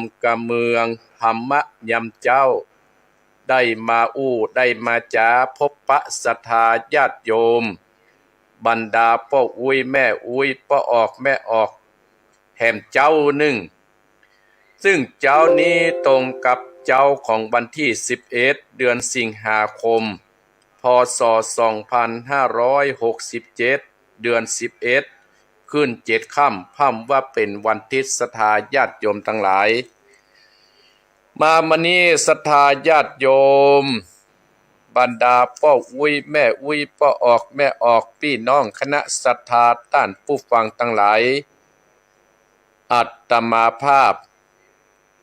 ำกะเมืองธรรมะยำเจ้าได้มาได้มาจาพบปะศรัทธาญาติโยมบรรดาพ่ออุ้ยแม่อุ้ยพ่อออกแม่ออกแห่มเจ้าหนึ่งซึ่งเจ้านี้ตรงกับเจ้าของวันที่11เดือนสิงหาคมพศ2567เดือน11ขึ้น7ค่ำพ่ำว่าเป็นวันทิศศรัทธาญาติโยมทั้งหลายมามื้อนี้ศรัทธาญาติโยมบรรดาพ่ออุ้ยแม่อุ้ยพ่อออกแม่ออกพี่น้องคณะศรัทธาต้านผู้ฟังทั้งหลายอาตมาภาพ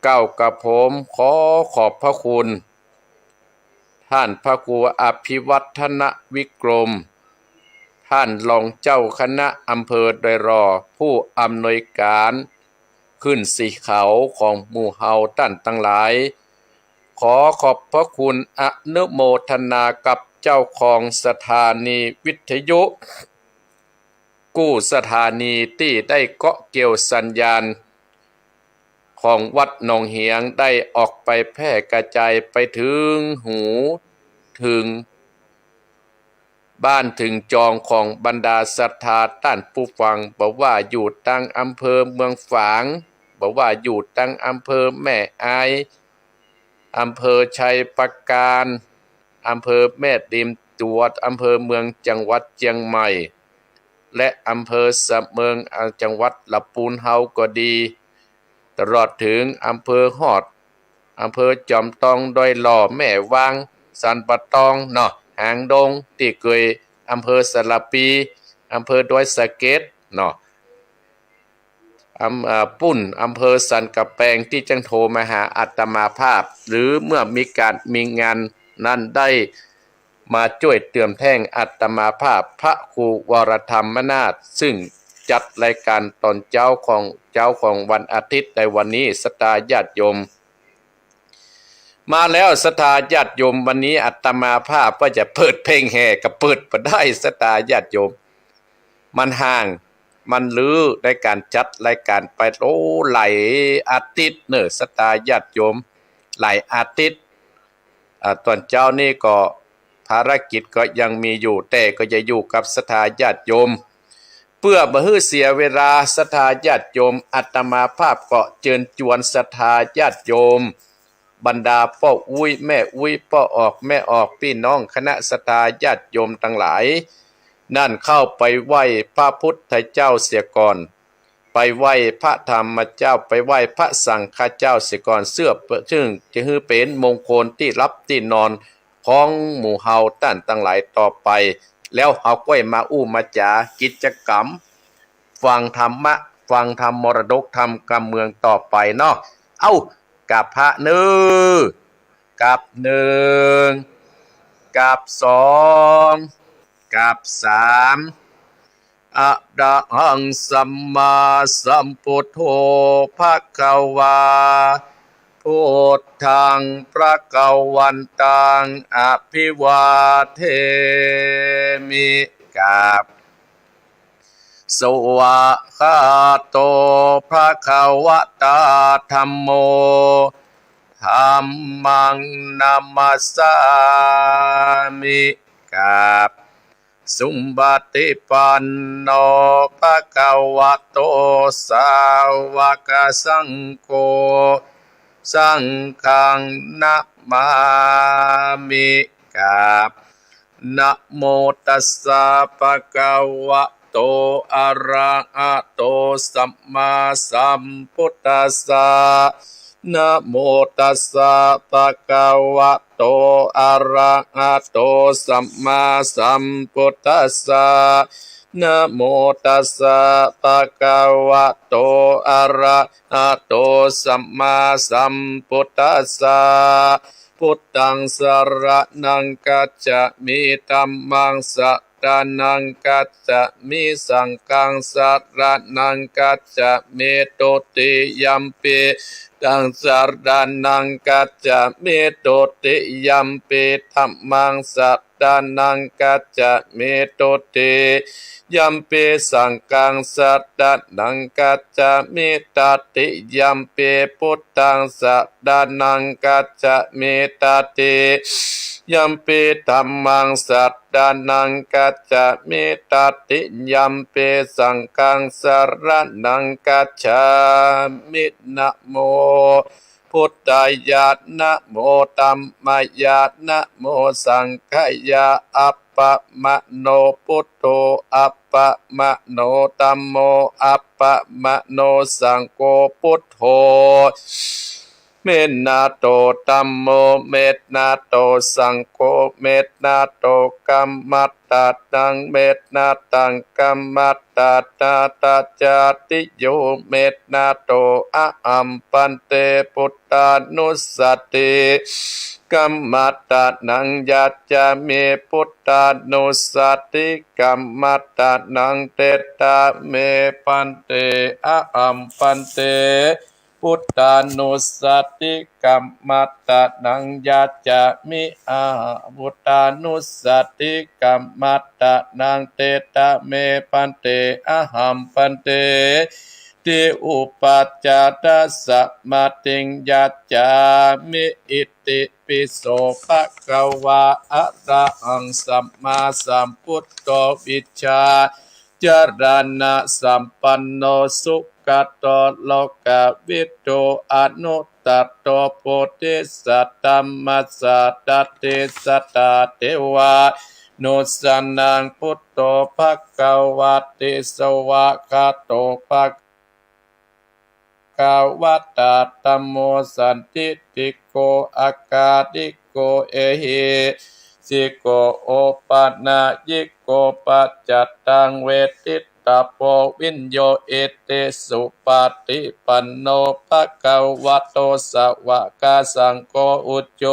เก้ากับผมขอขอบพระคุณท่านพระครูอภิวัฒนวิกรมท่านรองเจ้าคณะอำเภอโดยรอผู้อำนวยการขึ้นสีเขาของหมู่เฮาท่านทั้งหลายขอขอบพระคุณอนุโมทนากับเจ้าของสถานีวิทยุกู้สถานีที่ได้เกาะเกี่ยวสัญญาณของวัดหนองเหียงได้ออกไปแพร่กระจายไปถึงหูถึงบ้านถึงจองของบรรดาศรัทธาท่านผู้ฟังบอกว่าอยู่ตั้งอำเภอเมืองฝางบอกว่าอยู่ตั้งอำเภอแม่อายอำเภอชัยปราการอำเภอแม่ดิมตัวอำเภอเมืองจังหวัดเชียงใหม่และอำเภอสะเมืองจังหวัดลำพูนเฮาก็ดีตลอดถึงอำเภอฮอดอำเภอจอมทองดอยหล่อแม่วางสันปะตองเนาะหางดงที่เคยอำเภอสระปีอำเภอดอยสะเก็ดเนาะปุ่นอำเภอสันกะแปงที่จังโทรมาหาอาตมาภาพหรือเมื่อมีงานนั้นได้มาช่วยเตือนแท่งอาตมาภาพพระครูวรธรรมนาถซึ่งจัดรายการตอนเจ้าของวันอาทิตย์ในวันนี้ศรัทธาญาติโยมมาแล้วศรัทธาญาติโยมวันนี้อาตมาภาพว่าจะเปิดเพลงแห่กับเปิดมาได้ศรัทธาญาติโยมมันห่างมันลือในการจัดรายการไปหลายอาทิตย์เนอะศรัทธาญาติโยมหลายอาทิตย์ตอนเจ้านี่ก็ภารกิจก็ยังมีอยู่แต่ก็จะอยู่กับศรัทธาญาติโยมเพื่อบ่ให้เสียเวลาศรัทธาญาติโยมอาตมาภาพก็เชิญชวนศรัทธาญาติโยมบรรดาพ่ออุ้ยแม่อุ้ยพ่อออกแม่ออกพี่น้องคณะศรัทธาญาติโยมทั้งหลายนั่นเข้าไปไหว้พระพุทธเจ้าเสียก่อนไปไหว้พระธรรมเจ้าไปไหว้พระสังฆเจ้าเสียก่อนเสื้อซึ่งจะให้เป็นมงคลที่รับที่นอนของหมู่เฮาต้านทั้งหลายต่อไปแล้วเฮาก็มามาจากิจกรรมฟังธรรมะฟังธรรมมรดกธรรมกำเมืองต่อไปเนาะกับพระหนึ่งกับหนึ่งกับสองกับสามอะระหังสัมมาสัมพุทโธภคะวาพุทธังพระกวันตังอภิวาเทมิกับสวะคาโตภะคะวะตาธัมโมธัมมังนามัสสามิกับสุมบัติปันโนภะคะวะโตสาวกสังโฆสังฆังนะมามิกับนะโมตัสสะภะคะวะโตอะระหะโตสัมมาสัมพุทธัสสะนะโมตัสสะภะคะวะโตอะระหะโตสัมมาสัมพุทธัสสะนะโมตัสสะภะคะวะโตอะระหะโตสัมมาสัมพุทธัสสะพุทธังสรณังกัจฉามิธัมมังสรณังกัจฉามิสังฆังสรณังกัจฉามิตุติยัมปิตังสรณังกัจฉามิตุติยัมปิธัมมังส ดานังกัจจเมโตเตยัมเปสังฆังสัตดานังกัจจเมตติยัมเปพุทธังสัตดานังกัจจเมตติยัมเปธัมมังสัตดานังกัจจเมตติยัมเปสังฆังสรณังกัจฉามินะโมพุทธายะนะโมธัมมายะนะโมสังฆายะอัปปะมะโนพุทโธอัปปะมะโนธัมโมอัปปะมะโนสังโฆพุทโธเมตนาโตธัมโมเมตนาโตสังโฆเมตนาโตกัมมัตตาตังเมตนาตังกัมมัตตาตาตาจาติโยเมตนาโตอะอัมปันเตพุทธานุสติกัมมัตตานังยัจจามิพุทธานุสติกัมมัตตานังเตตาเมปันเตอะอัมปันเตพุทธานุสติกัมมัตตานังยัจจามิอาพุทธานุสติกัมมัตตานังเตตะเมปันเตอะหัมปันเตติอุปัจจตสะมาติงยัจจามิอิติปิโสภะคะวะอะระหังสัมมาสัมพุทโธวิชชาจารณะสัมปันโนสุขโตโลกวิทูอนุตตโตโพธิสัตตมัสสะตติสัตตเทวานุสันนังพุทโธภควติสวะคาโตภควตาธัมโมสันติติโกอาคาติโกเอหิสิโกโอปะนายิโกปัจจตังเวทิตาโพวินโยเอเตสุปาติปันโนภควโตสวากาสังโฆอุจโจ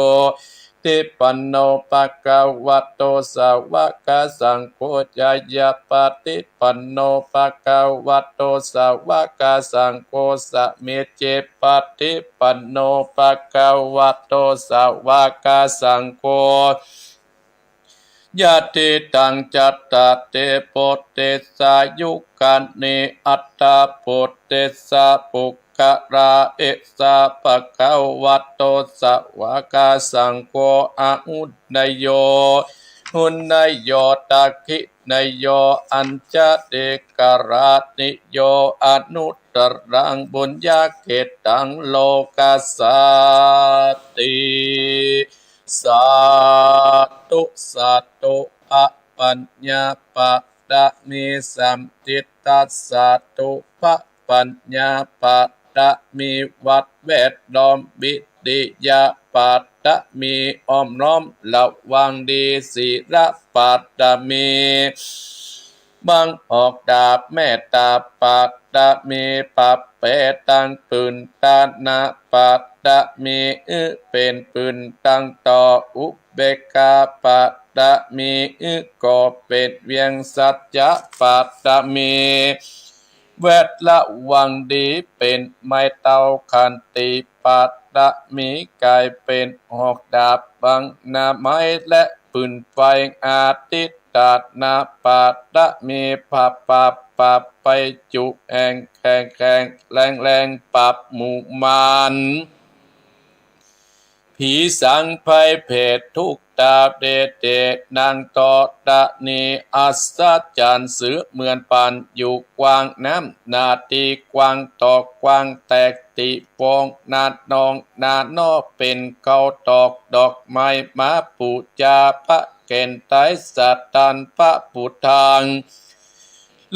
ติปันโนภควโตสวากาสังโฆจายาปฏิปันโนภควโตสวากาสังโฆสเมเจปฏิปันโนภควโตสวากาสังโฆยะติตังจัตตะเตโพเตสายุกันเนอัตตาโพเตสาปุกขะราเอสาปะคะวะโตสวากาสังโฆอะอุนนยโยหุนนยโยตักขินยโยอัญจเดกรานิโยอนุตตรังบุญญาเขตังโลกัสสติสาธุสาธุอะปัญญาปะดะมิสัมทิตัสสาธุพระปัญญาปะดะมิวัดแวดล้อมบิดิยาปะดะมิอ้อมน้อมระวังดีศีลปะดะมิบังออกดาบแม่ตาปะดะมิปัปเปตังปืนตานาปะดะมิเป็นปืนตั้งต่ออุเบกขาปะดะมิก็เป็นเวียงสัจจะปะดะมิเวทละวังดีเป็นไม้เตาคันติปัตตะมีกายเป็นหอกดาบบังนาไม้และปืนไฟอาทิตตานาปัตตะมีปับปับปับไปจุแองแข่งแข่งแรงแรงปับหมู่มานผีสังไพเพศทุกตาเดเดนางตอตะนีอัศจรรย์เสือเหมือนปันอยู่กวางน้ำนาตีกวางตอกกวางแตกติฟองนาดนองนานอเป็นเขาตอกดอกไม้มาปูจาพระเกณฑ์ไตสัตตันพระพุทธัง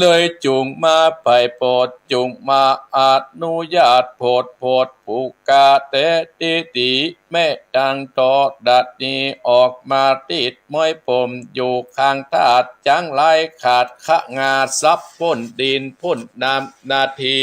เลยจุงมาไปโปรดจุงมาอนุญาตโพดผูกกาเตติติแม่ดังตอดัดนี้ออกมาติดม้อยผมอยู่ข้างทาดจังไรขาดขะงาซับพ้นดินพ้นน้ำนาที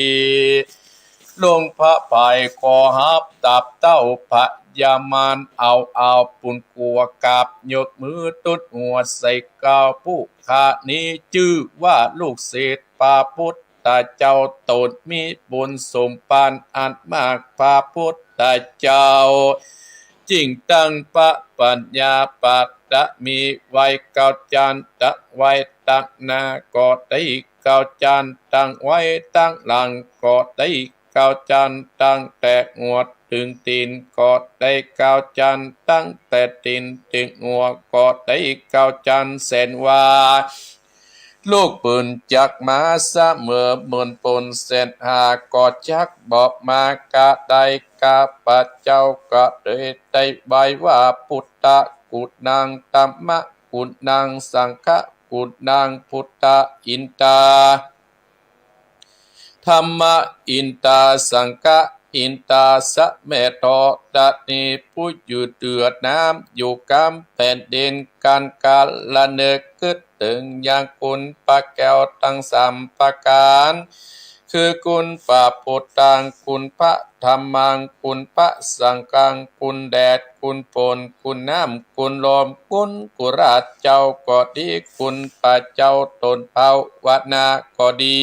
ลงพระภายคอหับตับเต้าพระยามานเอาปุ่นกัวกาบยกมือตุดหัวใส่กาวผู้ขานี้ชื่อว่าลูกศิษย์พระพุทธเจ้าตนมีบุญสมปานอันมากพระพุทธเจ้าจริงตั้งพระปัญญาปะ ตะมีไว้เก้าจานตะไว้ตักนาก็ได้เก้าจานตั้งไว้ตั้งหลังก็ได้เก้าจานตั้งแต่งวดถึงตีนก็ได้เก้าจานตั้งแต่ตีนถึงหัวก็ได้เก้าจานแสนว่าลูกปืนจักมาเสมอเหมือนปนเศษหากอดจักบอกมากะได้กาปะเจ้าก็เลยได้ใบว่าพุทธกุณนางตัมมะกุณนางสังฆกุณนางพุทธอินตาธรรมอินตาสังฆอินตาสะเมตอตะนีผู้อยู่เดือดน้ำอยู่กำแผ่นดินการกาละเนกกึดตึงอย่างคุณปะแก้วตั้งสามประการคือคุณปะพุทธังคุณพระธรรมังคุณพระสังฆังคุณแดดคุณฝนคุณน้ำคุณลมคุณกุราชเจ้าก็ดีคุณพระเจ้าตนเผาวนาก็ดี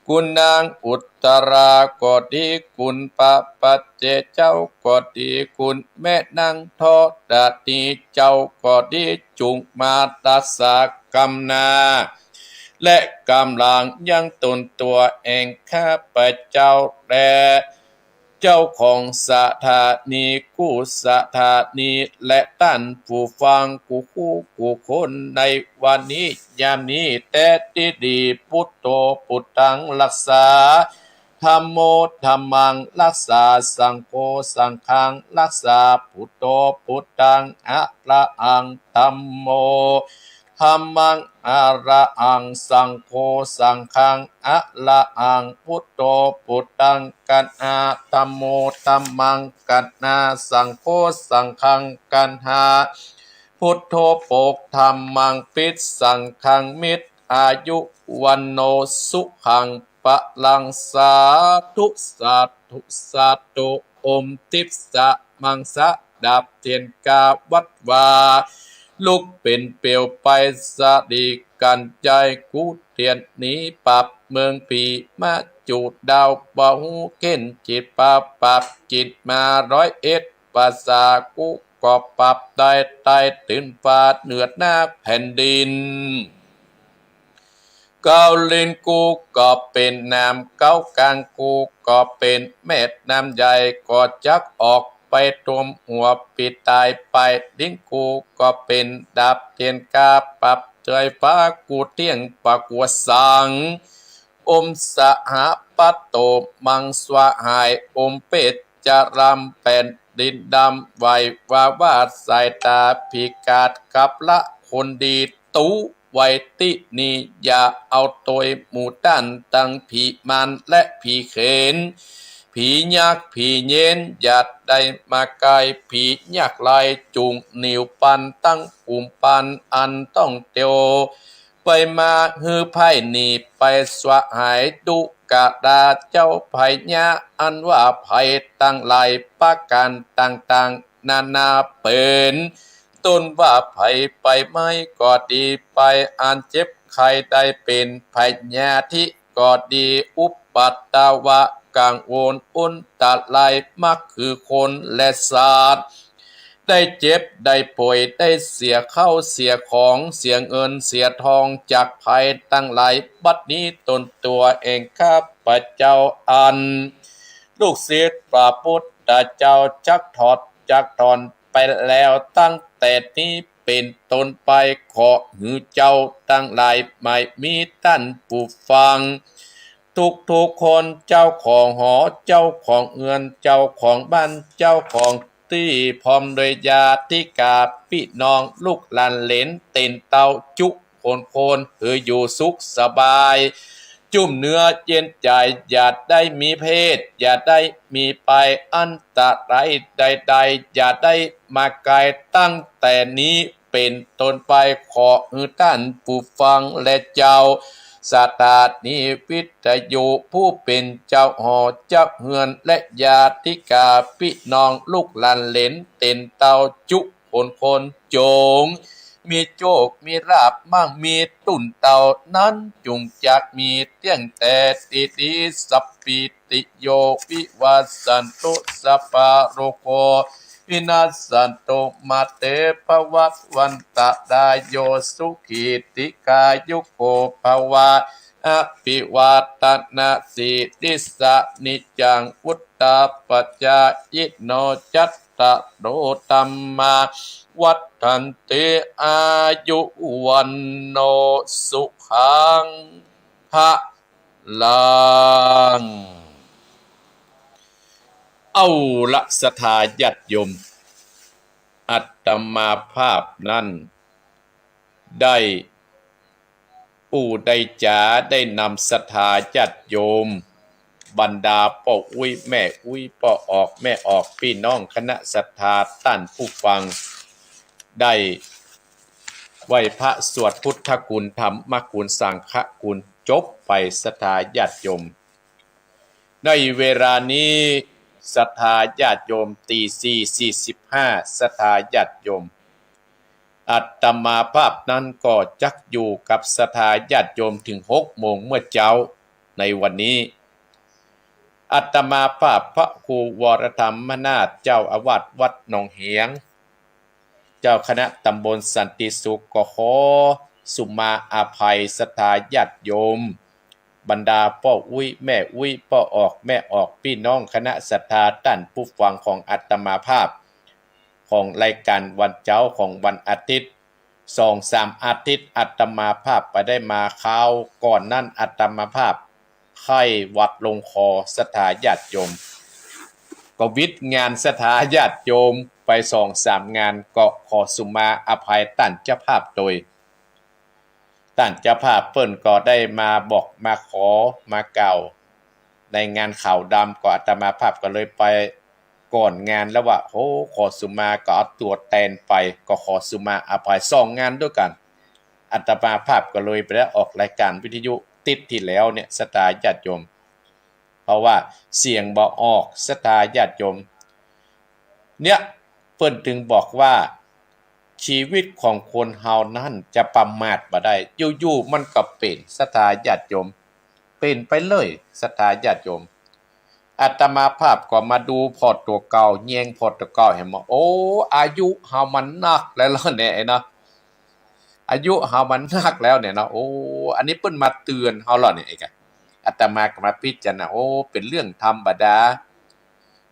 คุณนางอุตราก็ดีคุณปะปัจเจเจ้าก็ดีคุณแม่นางทอดานีเจ้าก็ดีจุงมาตัสสะกำนาและกำลังยังตนตัวเองข้าพเจ้าและเจ้าของสถานีกู้สถานีและท่านผู้ฟังกูคู่กูคนในวันนี้ยามนี้แต่ที่ดีพุทโธพุทธังรักษาธัมโมธัมมังรักษาสังโฆสังฆังรักษาพุทโธพุทธังอะระหังธัมโมธัมมังอะระหังสังโฆสังฆังอะระหังพุทโธพุทธังกันหาธัมโมธัมมังกันหาสังโฆสังฆังกันหาพุทโธโปกธัมมังปิดสังฆังมิตรอายุวันโนสุขังปะลังสาธุสาธุสาธุอมทิพสะมังสะดับเทียนกาวัดวาลุกเป็นเปลวไปสะดีกันใจกูเทียนนี้ปับเมืองผีมาจูดดาวบ่หูเก้นจิตปับจิตมา101ภาษากูก็ปับได้ใต้ตื่นฟ้าเหนือหน้าแผ่นดินเก้าลินกูก็เป็นน้ำเก้ากลางกูก็เป็นเม็ดน้ำใหญ่ก็จักออกไปตวมหัวปิดตายไปดิ้งกูก็เป็นดับเทียนกาปับเจยฟ้ากูเที่ยงปะกัวสังอมสหปัตโตมังสวะหายอมเป็ดจะรำเป็นดินดำไหววาดสายตาพิกาดกับละคนดีตู้ไวตินีอย่าเอาตัวหมู่ด้านตั้งผีมันและผีเขนผียักษ์ผีเย็นอย่าได้มาไกลผียักษ์ลายจุงนิวปันตั้งปุ่มปันอันต้องเตียวไปมาฮือไพ่หนีไปสวะหายดุกะดาเจ้าไผ่ญาอันว่าไผ่ตั้งหลายประการต่างๆนานาเป็นต้นว่าไผ่ไปไม่ก็ดีไปอันเจ็บใครได้เป็นไผ่ญาที่ก็ดีอุปปัตตวะกังวลอุนตัดลายมักคือคนและสัตว์ได้เจ็บได้ป่วยได้เสียเข้าเสียของเสียเงินเสียทองจากภัยตั้งหลายบัดนี้ตนตัวเองข้าพเจ้าอันลูกศิษย์พระพุทธเจ้าจักถอดจักถอนไปแล้วตั้งแต่นี้เป็นต้นไปขอหือเจ้าตั้งหลายไม่มีท่านผู้ฟังทุกคนเจ้าของหอเจ้าของเอือนเจ้าของบ้านเจ้าของที่พร้อมโดยญาติกาพี่น้องลูกหลานเหลนเต็นเตาจุคนอยู่สุขสบายจุ่มเนื้อเย็นใจอย่าได้มีเพศอย่าได้มีไปอันตรายใดๆอย่าได้มาไกลตั้งแต่นี้เป็นต้นไปขอให้ท่านผู้ฟังและเจ้าสถานีวิทยุผู้เป็นเจ้าหอเจ้าเฮือนและญาติกาพี่น้องลูกหลานเหลนเต็นเตาจุคนจงมีโชคมีลาภมั่งมีตุ่นเต่านั้นจุงจักมีเตี้ยงแต่ติดีสัพพิติโยวิวัสสันตุสัพพะโรโค วินาสันโตมาเตภวัตวันตะดายโยสุขีติกายุโกภวะอภิวาตนาสีติสะนิจังวุตตาปัจจายโนจัตตะโรตัมมาวัฏฐันติอายุวันโนสุขังภะลังเอาละศรัทธาญาติโยมอาตมาภาพนั้นได้ได้จ๋าได้นำศรัทธาญาติโยมบรรดาพ่ออุ้ยแม่อุ้ยพ่อออกแม่ออกพี่น้องคณะศรัทธาท่านผู้ฟังได้ไหว้พระสวดพุทธคุณธรรมกุลสังฆคุณจบไปศรัทธาญาติโยมในเวลานี้ศรัทธาญาติโยมตี4:45ศรัทธาญาติโยมอาตมาภาพนั้นก็จักอยู่กับศรัทธาญาติโยมถึง6 โมงเมื่อเช้าในวันนี้อาตมาภาพพระครูวรธรรมนาถเจ้าอาวาสวัดหนองเหียงเจ้าคณะตำบลสันติสุขก็ขอสุมาอาภัยศรัทธาญาติโยมบรรดาพ่ออุ้ยแม่อุ้ยพ่อออกแม่ออกพี่น้องคณะศรัทธาท่านผู้ฟังของอาตมาภาพของรายการวันเจ้าของวันอาทิตย์2-3 อาทิตย์อาตมาภาพไปได้มาข่าวก่อนนั้นอาตมาภาพไข้หวัดลงคอศรัทธาญาติโยมก็วิทย์งานศรัทธาญาติโยมไป2-3 งานก็ขอสุมาอภัยท่านเจ้าภาพโดยท่านเจ้าภาพเปิ้นก็ได้มาบอกมาขอมากล่าวในงานข่าวดำก็อาตมาภาพก็เลยไปก่อนงานแล้วว่าขอสุมาก็เอาตัวแทนไปก็ขอสุมาอภัย2 งานด้วยกันอาตมาภาพก็เลยไปได้ออกรายการวิทยุติดที่แล้วเนี่ยศรัทธาญาติโยมเพราะว่าเสียงบ่ออกศรัทธาญาติโยมเนี่ยเปิ้นถึงบอกว่าชีวิตของคนเฮานั้นจะประมาทบ่ได้อยู่ๆมันก็เป็นศรัทธาญาติโยมเป็นไปเลยศรัทธาญาติโยมอาตมาภาพก็มาดูพอร์ตตัวเก่าแยงพอร์ตตัวเก่าเห็นบ่อายุเฮามันนักแล้วเนี่ยเนาะอายุเฮามันนักแล้วเนี่ยเนาะอันนี้เพิ่นมาเตือนเฮาแล้วเนี่ยอาตมาก็มาพิจารณาเป็นเรื่องธรรมดา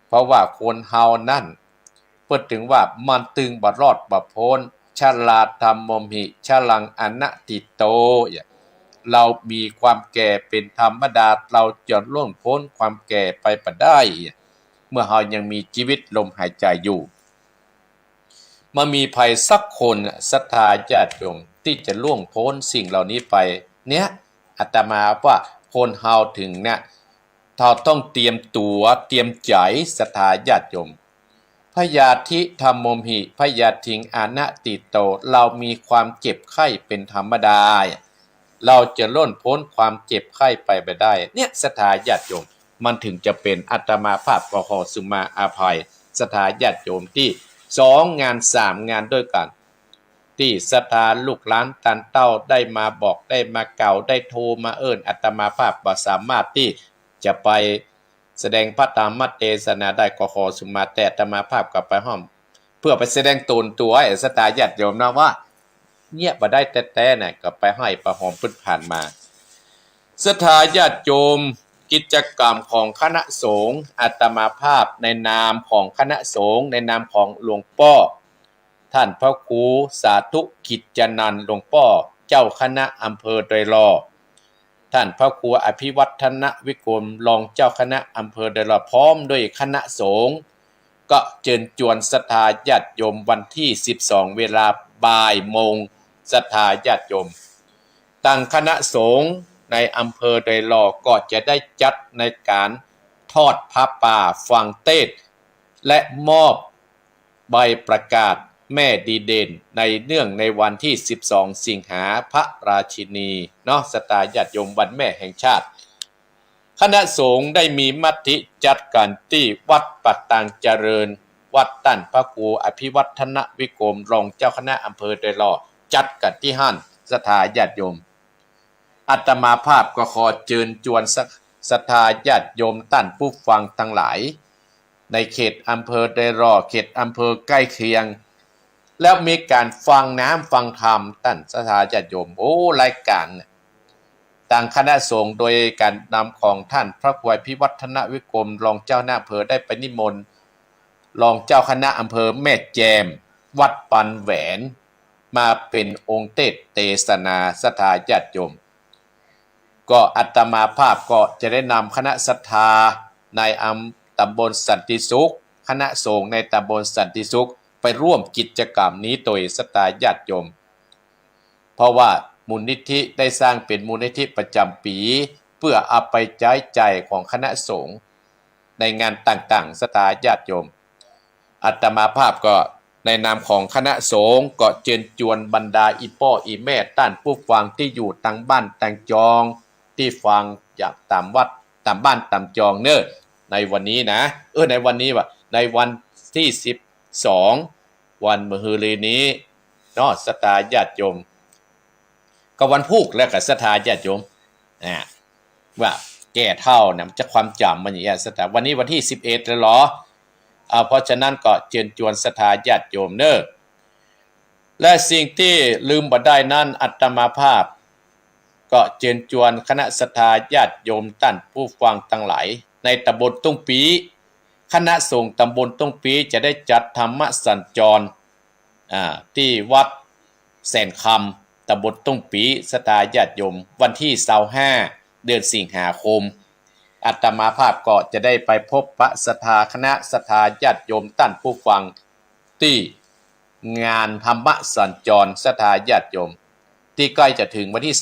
เพราะว่าคนเฮานั่นเพิ่นถึงว่ามันตึงบ่รอดบ่พ้นชราธรรมมหิชลังอนัตติโตเรามีความแก่เป็นธรรมดาเราจะล่วงพ้นความแก่ไปบ่ได้เมื่อเฮายังมีชีวิตลมหายใจอยู่มามีภัยสักคนศรัทธาญาติโยมที่จะล่วงพ้นสิ่งเหล่านี้ไปเนี่ยอาตมาว่าคนเฮาถึงเนี่ยเราต้องเตรียมตัวเตรียมใจศรัทธาญาติโยมพยาธิธรรมมหิพยาทิงอนัตติโตเรามีความเจ็บไข้เป็นธรรมดาเราจะล่นพ้นความเจ็บไข้ไปได้เนี่ยศรัทธาญาติโยมมันถึงจะเป็นอาตมาภาพก็ขอสุมาอาภัยศรัทธาญาติโยมที่2 งาน 3 งานด้วยกันที่ศรัทธาลูกหลานตันเต้าได้มาบอกได้มาเก่าได้โทรมาเอิ้นอาตมาภาพบ่สามารถที่จะไปแสดงพระธรรมเทศนาได้ก็ขอสุมาแต่อาตมาภาพกลับไปห้อมเพื่อไปแสดงตนตัวให้ศรัทธาญาติโยมนะว่าเนี่ยบ่ได้แต่ๆน่ะก็ไปให้ประหอมพึ่นผ่านมาศรัทธาญาติโยมกิจกรรมของคณะสงฆ์อาตมาภาพในนามของคณะสงฆ์ในนามของหลวงพ่อท่านพระครูสาธุกิจจนันท์หลวงพ่อเจ้าคณะอำเภอดอยหล่อท่านพระครูอภิวัฒนวิกรมรองเจ้าคณะอำเภอดอยหล่อพร้อมด้วยคณะสงฆ์ก็เชิญชวนศรัทธาญาติโยมวันที่12 เวลาบ่ายโมงศรัทธาญาติโยมตั้งคณะสงฆ์ในอำเภอดอยหล่อก็จะได้จัดในการทอดผ้าป่าฝังเทศน์และมอบใบประกาศแม่ดีเด่นในเนื่องในวันที่12 สิงหาพระราชินีเนาะศรัทธาญาติโยมวันแม่แห่งชาติคณะสงฆ์ได้มีมติจัดกันที่วัดปัตตังเจริญวัดตั้นพระครูอภิวัฒนวิกรมรองเจ้าคณะอำเภอดอยหล่อจัดกันที่ห้านศรัทธาญาติโยมอาตมาภาพก็ขอเชิญชวนศรัทธาญาติโยมท่านผู้ฟังทั้งหลาย ในเขตอำเภอไดรอเขตอำเภอใกล้เคียงแล้วมีการฟังน้ำฟังธรรมท่านสถาญาติโยมรายการต่างคณะสงฆ์โดยการนำของท่านพระครูพิวัฒนวิกรมรองเจ้าหน้าอำเภอได้ไปนิมนต์รองเจ้าคณะอำเภอแม่แจมวัดปันแหวนมาเป็นองค์เทศนาศรัทธาญาติโยมก็อาตมาภาพก็จะได้นำคณะศรัทธาในตำบลสันติสุขคณะสงฆ์ในตำบลสันติสุขไปร่วมกิจกรรมนี้โดยศรัทธาญาติโยมเพราะว่ามูลนิธิได้สร้างเป็นมูลนิธิประจำปีเพื่อเอาไปใช้จ่ายของคณะสงฆ์ในงานต่างๆศรัทธาญาติโยมอาตมาภาพก็ในนามของคณะสงฆ์ก็เชิญชวนบรรดาอีพ่ออีแม่ท่านผู้ฟังที่อยู่ต่างบ้านต่างจองที่ฟังอยากตามวัดตามบ้านตามจองในวันนี้นะในวันนี้ว่ะในวันที่12วันมะฮือลีนี้เนาะศรัทธาญาติโยมก็วันพุธแล้วก็ศรัทธาญาติโยมว่าแก่เท่านะจะความจำมันอย่างนี้ศรัทธาวันนี้วันที่11แล้วเหรอเพราะฉะนั้นก็เชิญชวนศรัทธาญาติโยมและสิ่งที่ลืมบ่ได้นั้นอาตมาภาพก็เชิญชวนคณะศรัทธาญาติโยมท่านผู้ฟังทั้งหลายในตำบลตุ้งปีคณะสงฆ์ตำบลตุ้งปีจะได้จัดธรรมสัญจรที่วัดแสนคำตำบลตุ้งปีศรัทธาญาติโยมวันที่25เดือนสิงหาคมอาตมาภาพก็จะได้ไปพบปะศรัทธาคณะศรัทธาญาติโยมท่านผู้ฟังที่งานธรรมสัญจรศรัทธาญาติโยมที่ใกล้จะถึงวันที่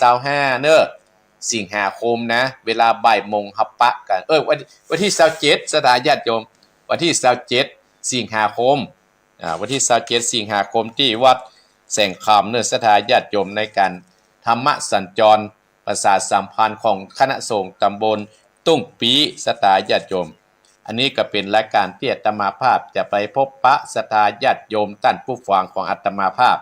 25สิงหาคมนะเวลาบ่ายโมงฮับปะกันวันที่27ศรัทธาญาติโยมวันที่27สิงหาคมวันที่27สิงหาคมที่วัดแสงคำศรัทธาญาติโยมในการธรรมสัญจรประสาทสัมพันธ์ของคณะสงฆ์ตำบลตุ้งปีศรัทธาญาติโยมอันนี้ก็เป็นรายการที่อาตมาภาพจะไปพบปะศรัทธาญาติโยมท่านผู้ฟังของอาตมาภาพ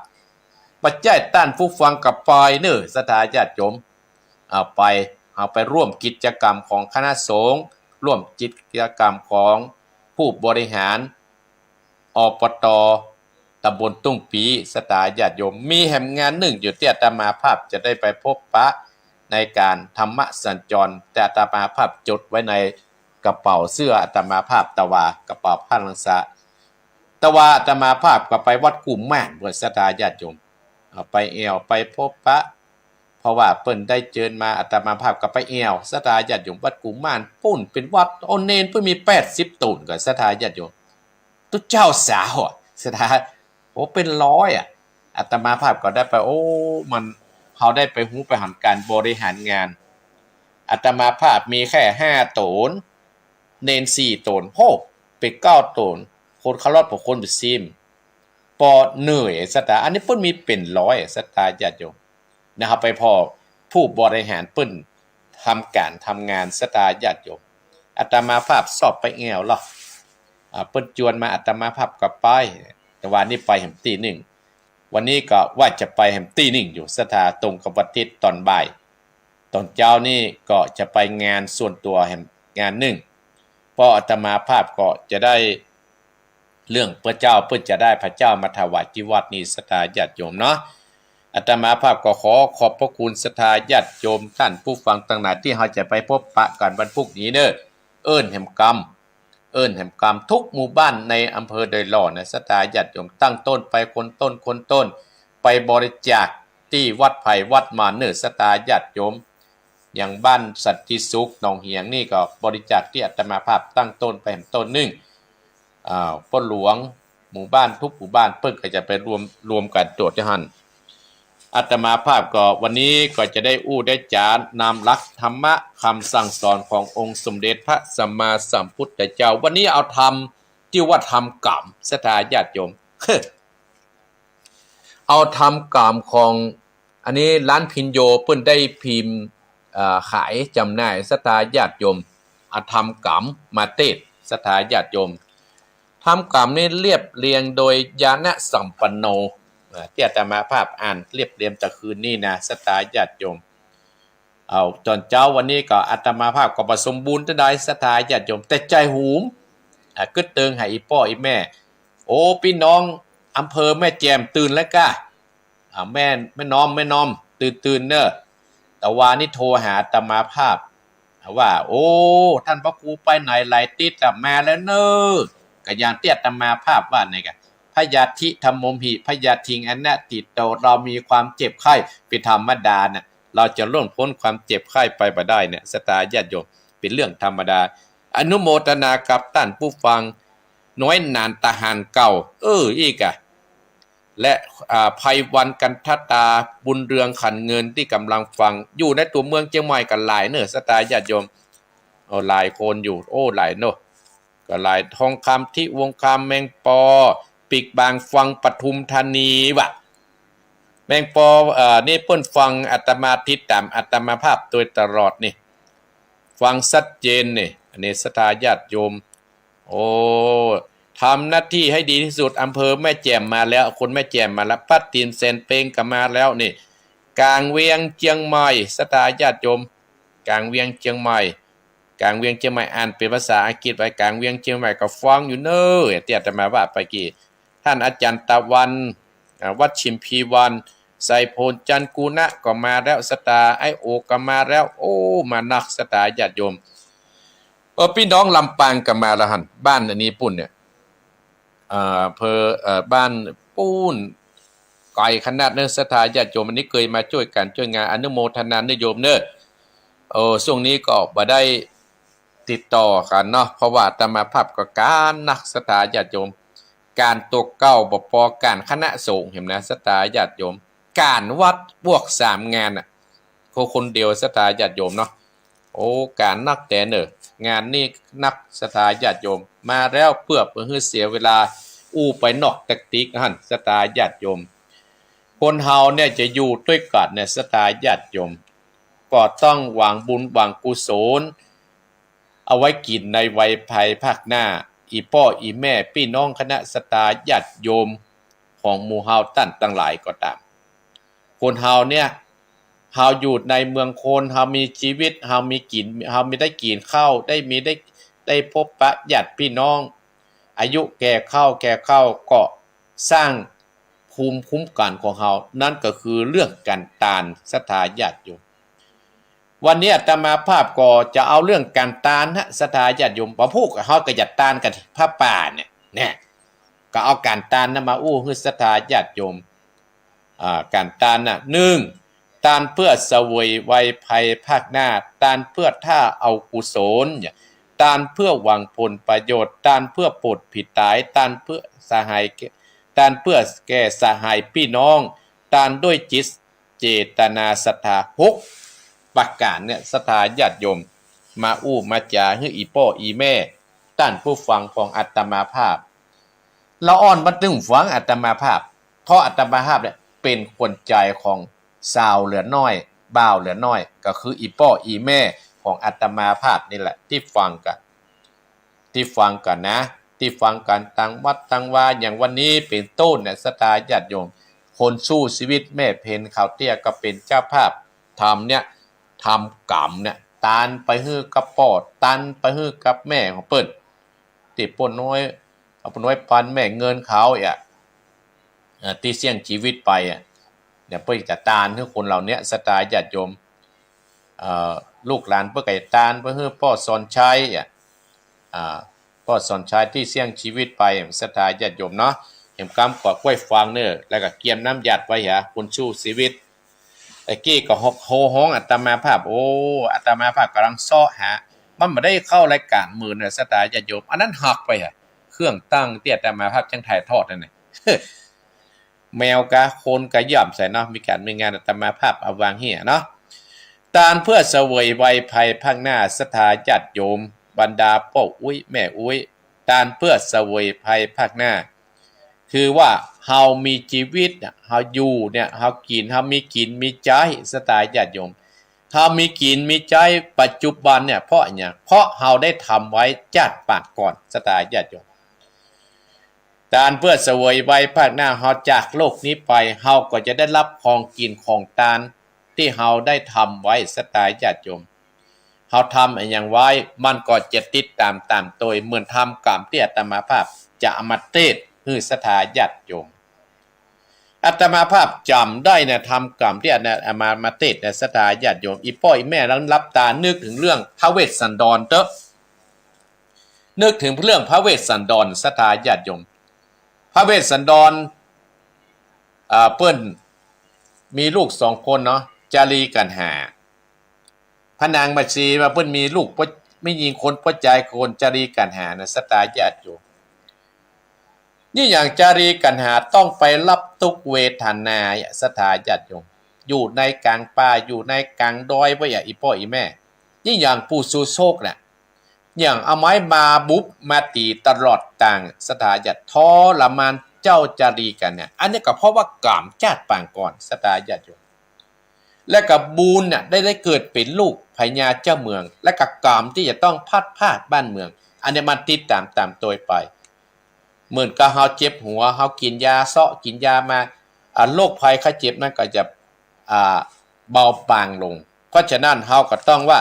ปัจจัยท่านผู้ฟังกับปอยศรัทธาญาติโยมเอาไปร่วมกิจกรรมของคณะสงฆ์ร่วมกิจกรรมของผู้บริหารปต.ตำบลตุ้งปีศรัทธาญาติโยมมีแห่งงานหนึ่งอยู่ที่อาตมาภาพจะได้ไปพบปะในการธรรมสัญจรแต่อาตมาภาพจดไว้ในกระเป๋าเสื้ออาตมาภาพตะวากระเป๋าผ้าลังสะตะวาอาตมาภาพก็ไปวัดกุ่มแม่นเพื่อศรัทธาญาติโยมไปไปพบปะเพราะว่าเปิ้นได้เชิญมาอาตมาภาพก็ไปศรัทธาญาติโยมวัดกุ่มม่านปุ้นเป็นวัดเนนเพิ่นมี80ตูนก็ศรัทธาญาติโยมตุ๊เจ้าสาวศรัทธาเป็น100อาตมาภาพก็ได้ไปมันเขาได้ไปหูไปหันการบริหารงานอาตมาภาพมีแค่5ตนเนน4ตนเป็น9ตนคนเขารอดผู้คนไปซิมปอเหนื่อยศรัทธาอันนี้เปิ้นมีเป็น100ศรัทธาญาติโยมนะครับไปพอผู้บริหารเปิ้นทำการทำงานศรัทธาญาติโยมอาตมาภาพสอบไปหรอเปิ้นจวนมาอาตมาภาพก็ไปแต่วันนี้ไปแห่งตี1วันนี้ก็ว่าจะไปแห่งตี1อยู่ศรัทธาตรงกับวันอาทิตย์ตอนบ่ายตอนเช้านี่ก็จะไปงานส่วนตัวแห่งงาน1เพราะอาตมาภาพก็จะได้เรื่องพระเจ้าเพิ่นจะได้พระเจ้ามาถวายที่วัดนี้ศรัทธาญาติโยมเนาะอาตมาภาพก็ขอขอบพระคุณศรัทธาญาติโยมท่านผู้ฟังต่างๆที่เฮาจะไปพบปะกันวันพุธนี้เอิ้นแห่งกรรมทุกหมู่บ้านในอำเภอโดยรอบศรัทธาญาติโยมตั้งต้นไปคนต้นไปบริจาคที่วัดไผ่วัดมาศรัทธาญาติโยมอย่างบ้านสันติสุขหนองเหียงนี่ก็บริจาคที่อาตมาภาพตั้งต้นไปแห่งต้นป้นหลวงหมู่บ้านทุกหมู่บ้านเพิ่นก็จะไปรวมกันตรวจที่หั่นอาตมาภาพก็วันนี้ก็จะได้ได้จานำหลักธรรมะคำสั่งสอนขององค์สมเด็จพระสัมมาสัมพุทธเจ้าวันนี้เอาธรรมที่ว่าธรรมกรรมศรัทธาญาติโยมเอาธรรมกรรมของอันนี้ร้านพินโยเพิ่นได้พิมพ์ขายจำหน่ายศรัทธาญาติโยมเอาธรรมกรรมมาเทศน์ศรัทธาญาติโยมธรรมกรรมนี้เรียบเรียงโดยญาณสัมปันโนที่อาตมาภาพอ่านเรียบเรียงตะคืนนี้นะศรัทธาญาติโยมตอนเช้าวันนี้ก็อาตมาภาพก็ประสมบูรณ์ได้ศรัทธาญาติโยมแต่ใจหูม กึดเติงให้อีพ่ออีแม่โอ้พี่น้องอำเภอแม่แจ่มตื่นแล้วก้าแม่น้อมตื่นเนอะแต่ว่านี่โทรหาอาตมาภาพว่าโอ้ท่านพระครูไปไหนไหลติดกลับมาแล้วเนอะก็อย่างเตี้ยอาตมาภาพว่าไงกันพยาธิธรรมมหิพยาทิงอันน่ะติดโตเรามีความเจ็บไข้เป็นธรรมดาเนี่ยเราจะล่วงพ้นความเจ็บไข้ไปบ่ได้เนี่ยสตาญาติโยมเป็นเรื่องธรรมดาอนุโมทนากับท่านผู้ฟังน้อยนานทหารเก่าอีกอะและภัยวันกันทตาบุญเรืองขันเงินที่กำลังฟังอยู่ในตัวเมืองเชียงใหม่กันหลายเนอะสตาญาติโยมหลายคนอยู่หลายเนอะก็หลายทองคำที่วงคำแมงปอปีกบางฟังปทุมธานีวะแมงปอนี่เปิ้นฟังอาตมาติดตามอาตมาภาพโดยตลอดนี่ฟังชัดเจนนี่อันนี้สตาญาติโยมทำหน้าที่ให้ดีที่สุดอำเภอแม่แจ่มมาแล้วคนแม่แจ่มมาแล้วปัดตีนเซนเปงก็มาแล้วนี่กลางเวียงเชียงใหม่สตาญาติโยมกลางเวียงเชียงใหม่อ่านเป็นภาษาอังกฤษไว้กลางเวียงเชียงใหม่ก็ฟังอยู่เนอะเตี้ยแต่มาว่าไปกี่ท่านอาจารย์ตะวันวัดชิมพีวันไซโพนจันกูนะก็มาแล้วสตาไอโอก็มาแล้วมานักสตาญาติโยมพี่น้องลำปางก็มาแล้วหันบ้านอันนี้ปุ่นเนี่ยบ้านปูนไก่ขนาดเนื้อสถาญาติโยมอันนี้เคยมาช่วยกันช่วยงานอนุโมทนานิยมเนอะช่วงนี้ก็บ่ได้ติดต่อกันเนาะเพราะว่าอาตมาภาพก็การนักสถาญาติโยมการตัวเก้าบ่พอการคณะสงฆ์เห็นนะสถาญาติโยมการวัดพวก3งานน่ะคนเดียวสถาญาติโยมเนาะการนักแต่เนอะงานนี้นักสถาญาติโยมมาแล้วเพื่อให้เสียเวลาไปนอกแทคติกหั่นสถาญาติโยมคนเฮาเนี่ยจะอยู่ด้วยกันเนี่ยสถาญาติโยมก็ต้องหวังบุญหวังกุศลเอาไว้กินในวัยภายภาคหน้าอีพ่ออีแม่พี่น้องคณะสถาญาติโยมของหมู่เฮาตั้นตั้งหลายก็ตามคนเฮาเนี่ยเฮาอยู่ในเมืองโคนเฮามีชีวิตเฮามีกินเฮามีได้กินข้าวได้พบปะญาติพี่น้องอายุแก่เข้าก็สร้างภูมิคุ้มกันของเฮานั่นก็คือเรื่องการทานศรัทธาญาติโยมวันนี้อาตมาภาพก็จะเอาเรื่องการทานศรัทธาญาติโยมบ่พูดกับเฮาก็อยากทานกันพระป่าเนี่ยก็เอาการทานนำมาให้ศรัทธาญาติโยมการทานน่ะ1ทานเพื่อเสวยไวยภัยภาคหน้าทานเพื่อท่าเอากุศลทานเพื่อหวังผลประโยชน์ทานเพื่อปลดผิดตายทานเพื่อสหายทานเพื่อแก่สหายพี่น้องทานด้วยจิตเจตนาศรัทธา6ประการเนี่ยศรัทธาญาติโยมมามาจาให้อีพ่ออีแม่ท่านผู้ฟังของอาตมาภาพละอ่อนบันทึกฟังอาตมาภาพเพราะอาตมาภาพเนี่ยเป็นคนใจของสาวเหลือน้อยบ่าวเหลือน้อยก็คืออีพ่ออีแม่ของอาตมาภาพนี่แหละที่ฟังกันนะที่ฟังกันต่างวัดต่างว่าอย่างวันนี้เป็นต้นเนี่ยศรัทธาญาติโยมคนสู้ชีวิตแม่เพนขาวเตี้ยก็เป็นเจ้าภาพทำกรรมเนี่ยตานไปฮื้อกับพ่อตันไปฮื้อกับแม่ของเปิ้นที่ป่นน้อยเอาป่นน้อยปันแม่เงินเขาที่เสี่ยงชีวิตไปเดี๋ยวเพื่อจะตานให้คนเหล่านี้ศรัทธาญาติโยมลูกหลานเพื่อไก่ตานเพื่อให้พ่อสอนชัยพ่อสอนชัยที่เสี่ยงชีวิตไปศรัทธาญาติโยมเนาะเห็นกำกอดกล้วยฟางเนอะแล้วก็เกียมน้ำหยัดไว้คนชู้ชีวิตไอ้กี้ก็โหฮ้องอาตมาภาพอาตมาภาพกำลังซ้อหามันไม่ได้เข้ารายการมือเนี่ยศรัทธาญาติโยมอันนั้นหักไปเครื่องตั้งที่อาตมาภาพจังถ่ายทอดนั่นน่ะแมวกะคนกะย่อมใส่เนาะมีงานอาตมาภาพเอาวางเหี้ยเนาะตานเพื่อเสวยไวยภัยภาคหน้าศรัทธาญาติโยมบรรดาพ่อแม่ตานเพื่อเสวยภัยภาคหน้าคือว่าเฮามีชีวิตเฮาอยู่เนี่ยเฮากินเฮามีกินมีใจศรัทธาญาติโยมเฮามีกินมีใจปัจจุบันเนี่ยเพราะเฮาได้ทำไว้จากปากก่อนศรัทธาญาติโยมทานเพื่อเสวยไว้ภาคหน้าเฮาจากโลกนี้ไปเฮาก็จะได้รับของกินของทานที่เฮาได้ทำไว้ศรัทธาญาติโยม เฮาทำอย่างไว้มันก็จะติดตามโดยเหมือนทำกรรมที่อาตมาภาพจะเอามาเทศให้ศรัทธาญาติโยมอาตมาภาพจำได้นะทำกรรมที่อามาเทศในศรัทธาญาติโยมอีพ่ออีแม่นั้นรับตานึกถึงเรื่องพระเวสสันดรเถอะนึกถึงเรื่องพระเวสสันดรศรัทธาญาติโยมพระเวสสันดรเปิ้นมีลูก2คนเนาะจารีกันหาพระนางมัชีว่าเปิ้นมีลูกไม่ยิงคนปัจจัยคนจารีกันหานะศรัทธาญาติโยมนี่อย่างจารีกันหาต้องไปรับทุกเวทนาศรัทธาญาติโยมอยู่ในกลางป่าอยู่ในกลางดอยไว้อย่าอีพ่ออีแม่นี่อย่างผู้สู้โชคน่ะอย่างเอาไม้มาบุบมาตีตลอดต่างศรัทธาญาติทรมานเจ้าจารีกันเนี่ยอันนี้ก็เพราะว่ากามชาติปางก่อนศรัทธาญาติโยมและกับบูนเนี่ยได้เกิดเป็นลูกพญาเจ้าเมืองและกับกามที่จะต้องพัดพาดบ้านเมืองอันนี้มันติดตามตัวไปเหมือนกับเฮาเจ็บหัวเฮากินยาเซาะกินยามาโรคภัยไข้เจ็บนั่นก็จะเบาบางลงเพราะฉะนั้นเฮาก็ต้องว่า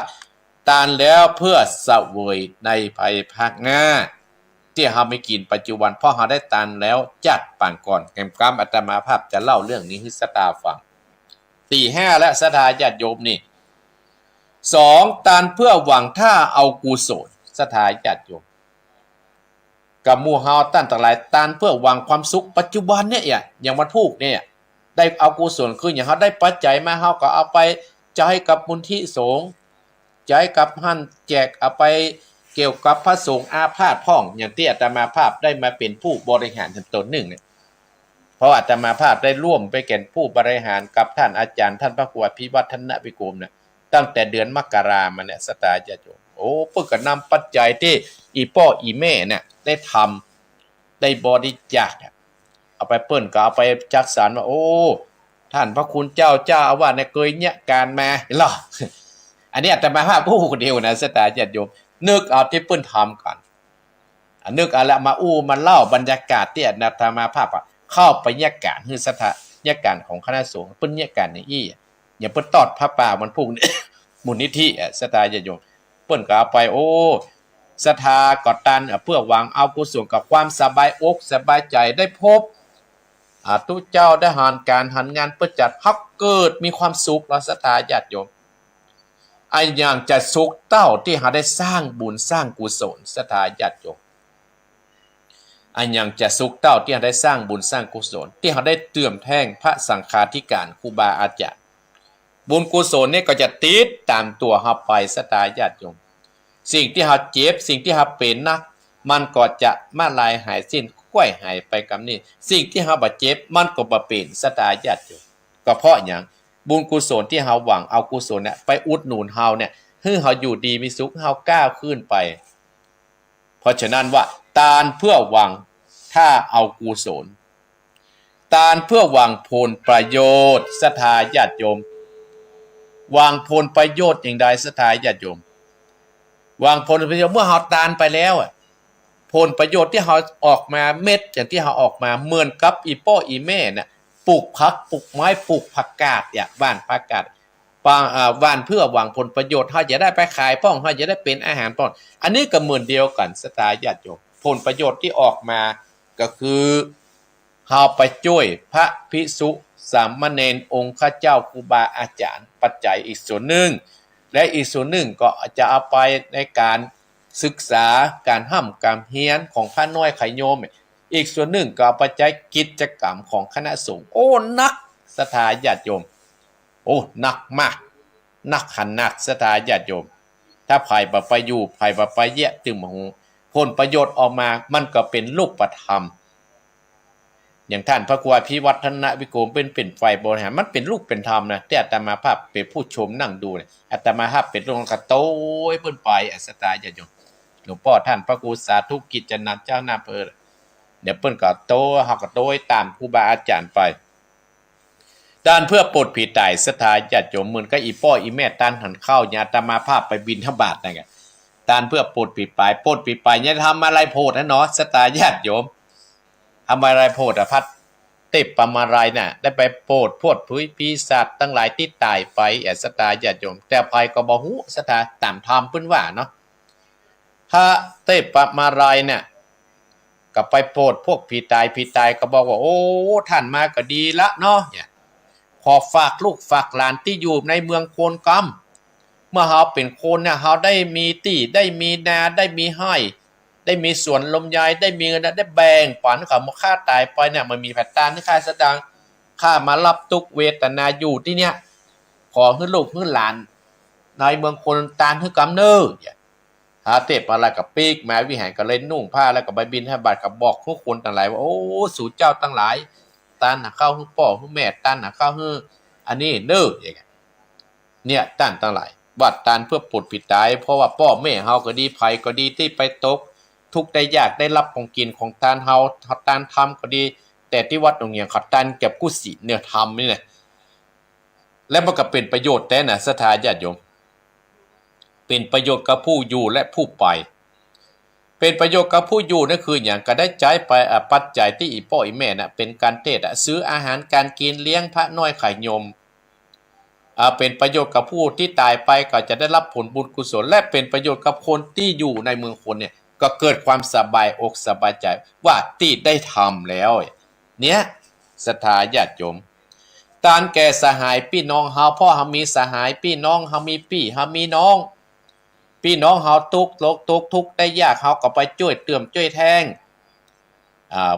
ตานแล้วเพื่อเสวยในภายภาคหน้าที่เฮาไม่กินปัจจุบันเพราะเฮาได้ตานแล้วจัดปางก่อนแห่งกรรมอาตมาภาพจะเล่าเรื่องนี้ให้ศรัทธาฟังตี5และศรัทธาญาติโยมนี่2ตานเพื่อหวังท่าเอากุศลศรัทธาญาติโยมกับหมู่เฮาตั้นต่างหลายตานเพื่อหวังความสุขปัจจุบันเนี่ยอย่างวันพุกเนี่ยได้เอากุศลคืออย่างเฮาได้ปัจจัยมาเฮาก็เอาไปจ่ายกับมูลที่สงฆ์จ่ายกับหั่นแจกเอาไปเกี่ยวกับพระสงฆ์อาพาธพ่องอย่างที่อาตมาภาพได้มาเป็นผู้บริหารตนหนึ่งเนี่ยเพราะอาตมาภาพได้ร่วมไปแก่นผู้บริหารกับท่านอาจารย์ท่านพระครูพิวัฒนวิโกมเนี่ยตั้งแต่เดือนมกรามาเนี่ยศรัทธาญาติโยมโอ้เพิ่นก็นำปัจจัยที่อีพ่ออีแม่เนี่ยได้ทำได้บริจาคเอาไปเปิ้นก็เอาไปจักสารว่าโอ้ท่านพระคุณเจ้าอาวาสเนี่ยเคยเนี่ยการมาเห็นหรออันนี้อาตมาภาพผู้คนเดียวนะศรัทธาญาติโยมนึกเอาที่เปิ้นทำกันนึกเอาละมามาเล่าบรรยากาศที่อาตมาภาพเข้าไปแยกการคือศรัทธาแยกการของคณะสงฆ์เปิ้นแยกการในอย่าเปิ้นตอดพระป่ามันพุ่งมูลนิธิศรัทธาญาติโยมเปิ้นก็เอาไปโอ้ศรัทธากอดตันเพื่อหวังเอากุศลกับความสบายอกสบายใจได้พบทุกเจ้าได้หันการหันงานเพื่อจัดฮักเกิดมีความสุขและศรัทธาญาติโยมไอ้อย่างจะสุขเต้าที่หาได้สร้างบุญสร้างกุศลศรัทธาญาติโยมไอ้อย่างจะสุขเต้าที่หาได้สร้างบุญสร้างกุศลที่หาได้เตื่อมแท่งพระสังฆาธิการครูบาอาจารย์บุญกุศลนี่ก็จะติดตามตัวเฮาไปศรัทธาญาติโยมสิ่งที่เฮาเจ็บสิ่งที่เฮาเป็นนักมันก็จะมาลายหายสิ้นค่อยหายไปกับนี้สิ่งที่เฮาบ่เจ็บมันก็บ่เป็นศรัทธาญาติโยมก็เพราะหยังบุญกุศลที่เฮาหวังเอากุศลเนี่ยไปอุดหนุนเฮาเนี่ยให้เฮาอยู่ดีมีสุขเฮาก้าวขึ้นไปเพราะฉะนั้นว่าทานเพื่อหวังถ้าเอากุศลทานเพื่อหวังผลประโยชน์ศรัทธาญาติโยมหวังผลประโยชน์อย่างใดศรัทธาญาติโยมวางผลประโยชน์เมื่อเฮาตานไปแล้วผลประโยชน์ที่เฮาออกมาเม็ดอย่างที่เฮาออกมาเหมือนกับอีป้ออีแม่น่ะปลูกผักปลูกไม้ปลูกผักกาดบ้านผักกาดบ้านเพื่อหวังผลประโยชน์เฮาจะได้ไปขายป้องเฮาจะได้เป็นอาหารป้องอันนี้ก็เหมือนเดียวกันศรัทธาญาติโยมผลประโยชน์ที่ออกมาก็คือเฮาไปช่วยพระภิกษุสามเณรองค์ข้าเจ้าครูบาอาจารย์ปัจจัยอีกส่วนหนึ่งและอีกส่วนหนึ่งก็จะเอาไปในการศึกษาการห้ำการเฮียนของพระน้อยไขโยมอีกส่วนหนึ่งก็เอาไปใช้กิจกรรมของคณะสงฆ์โอ้นักศรัทธาญาติโยมโอ้นักมากนักขนาดศรัทธาญาติโยมถ้าไผ่บ่ไปอยู่ไผ่บ่ไปแยะตึมหูผลประโยชน์ออกมามันก็เป็นรูปธรรมอย่างท่านพระครูพิวัฒนวิโกมเป็นฝ่ายบริหารมันเป็นรูปเป็นธรรมนะที่อาตมาภาพเป็นผู้ชมนั่งดูเนี่ยอาตมาภาพเป็นลงกระโต้ยเพิ่นไปศรัทธาญาติโยมหลวงพ่อท่านพระครูสาธุกิจนันท์เจ้าหน้าอำเภอเดี๋ยวเพิ่นก็โตเฮาก็โตยตามครูบาอาจารย์ไปด้านเพื่อปลดผีตายศรัทธาญาติโยมเหมือนกับอีป้ออีแม่ตานหันเข้าญาอาตมาภาพไปบิณฑบาตนั่นไงตานเพื่อปลดผีไปเนี่ยทำอะไรโพดนะเนาะศรัทธาญาติโยมทำอะไรโพดพัด เทพปามารายน่ะได้ไปโปรดพวดผุยปีศาจตั้งหลายที่ตายไปสตาญาติโยมแต่ภัยก็บ่ฮู้สตาตามธรรมเพิ่นว่าเนาะพระเทพปามารายเนี่ยก็ไปโปรดพวกผีตายก็บอกว่าโอ้ท่านมาก็ดีละเนาะเนี่ยขอฝากลูกฝากหลานที่อยู่ในเมืองโคนกำเมื่อเฮาเป็นคนเนี่ยเฮาได้มีที่ได้มีนาได้มีให้ได้มีสวนลมยายได้มีเงินได้แบ่งปันเขามาฆ่าตายไปเนี่ยมันมีแผ่นตาที่ค่าแสดงข้ามารับทุกเวทนาอยู่ที่เนี่ยขอให้ลูกให้หลานในเมืองคนตานให้กำเนิดหาเทพอะไรกับปีกแม้วิหารก็เลยนุ่งผ้าแล้วก็ใบบินให้บาทกับบอกทุกคนต่างหลายว่าโอ้สู่เจ้าตั้งหลายตานหาข้าวให้พ่อให้แม่ตานหาข้าวให้อันนี้เด้ออย่างเงี้ยเนี่ยตานตั้งหลายวัดตานเพื่อปลดผิดตายเพราะว่าพ่อแม่เฮาก็ดีภัยก็ดีที่ไปตกทุกได้ยากได้รับของกินของตานเฮาตานทำก็ดีแต่ที่วัดตรงเนี้ยขัดตานเก็บกุศิเนี่ยทำนี่แหละและมันก็เป็นประโยชน์แต่น่ะสถาญาติโยมเป็นประโยชน์กับผู้อยู่และผู้ไปเป็นประโยชน์กับผู้อยู่นั่นคืออย่างก็ได้ใจไปปัจจัยที่อีพ่ออีแม่น่ะเป็นการเทศซื้ออาหารการกินเลี้ยงพระน้อยไข่ยมเป็นประโยชน์กับผู้ที่ตายไปก็จะได้รับผลบุญกุศลและเป็นประโยชน์กับคนที่อยู่ในเมืองคนเนี่ยก็เกิดความสบายอกสบายใจว่าที่ได้ทำแล้วเนี่ยศรัทธาญาติโยมการแก่สหายพี่น้องเฮาพ่อเฮามีสหายพี่น้องเฮามีพี่เฮามีน้องพี่น้องเฮาทุกข์ทุกข์ได้ยากเฮาก็ไปช่วยเติมช่วยแทง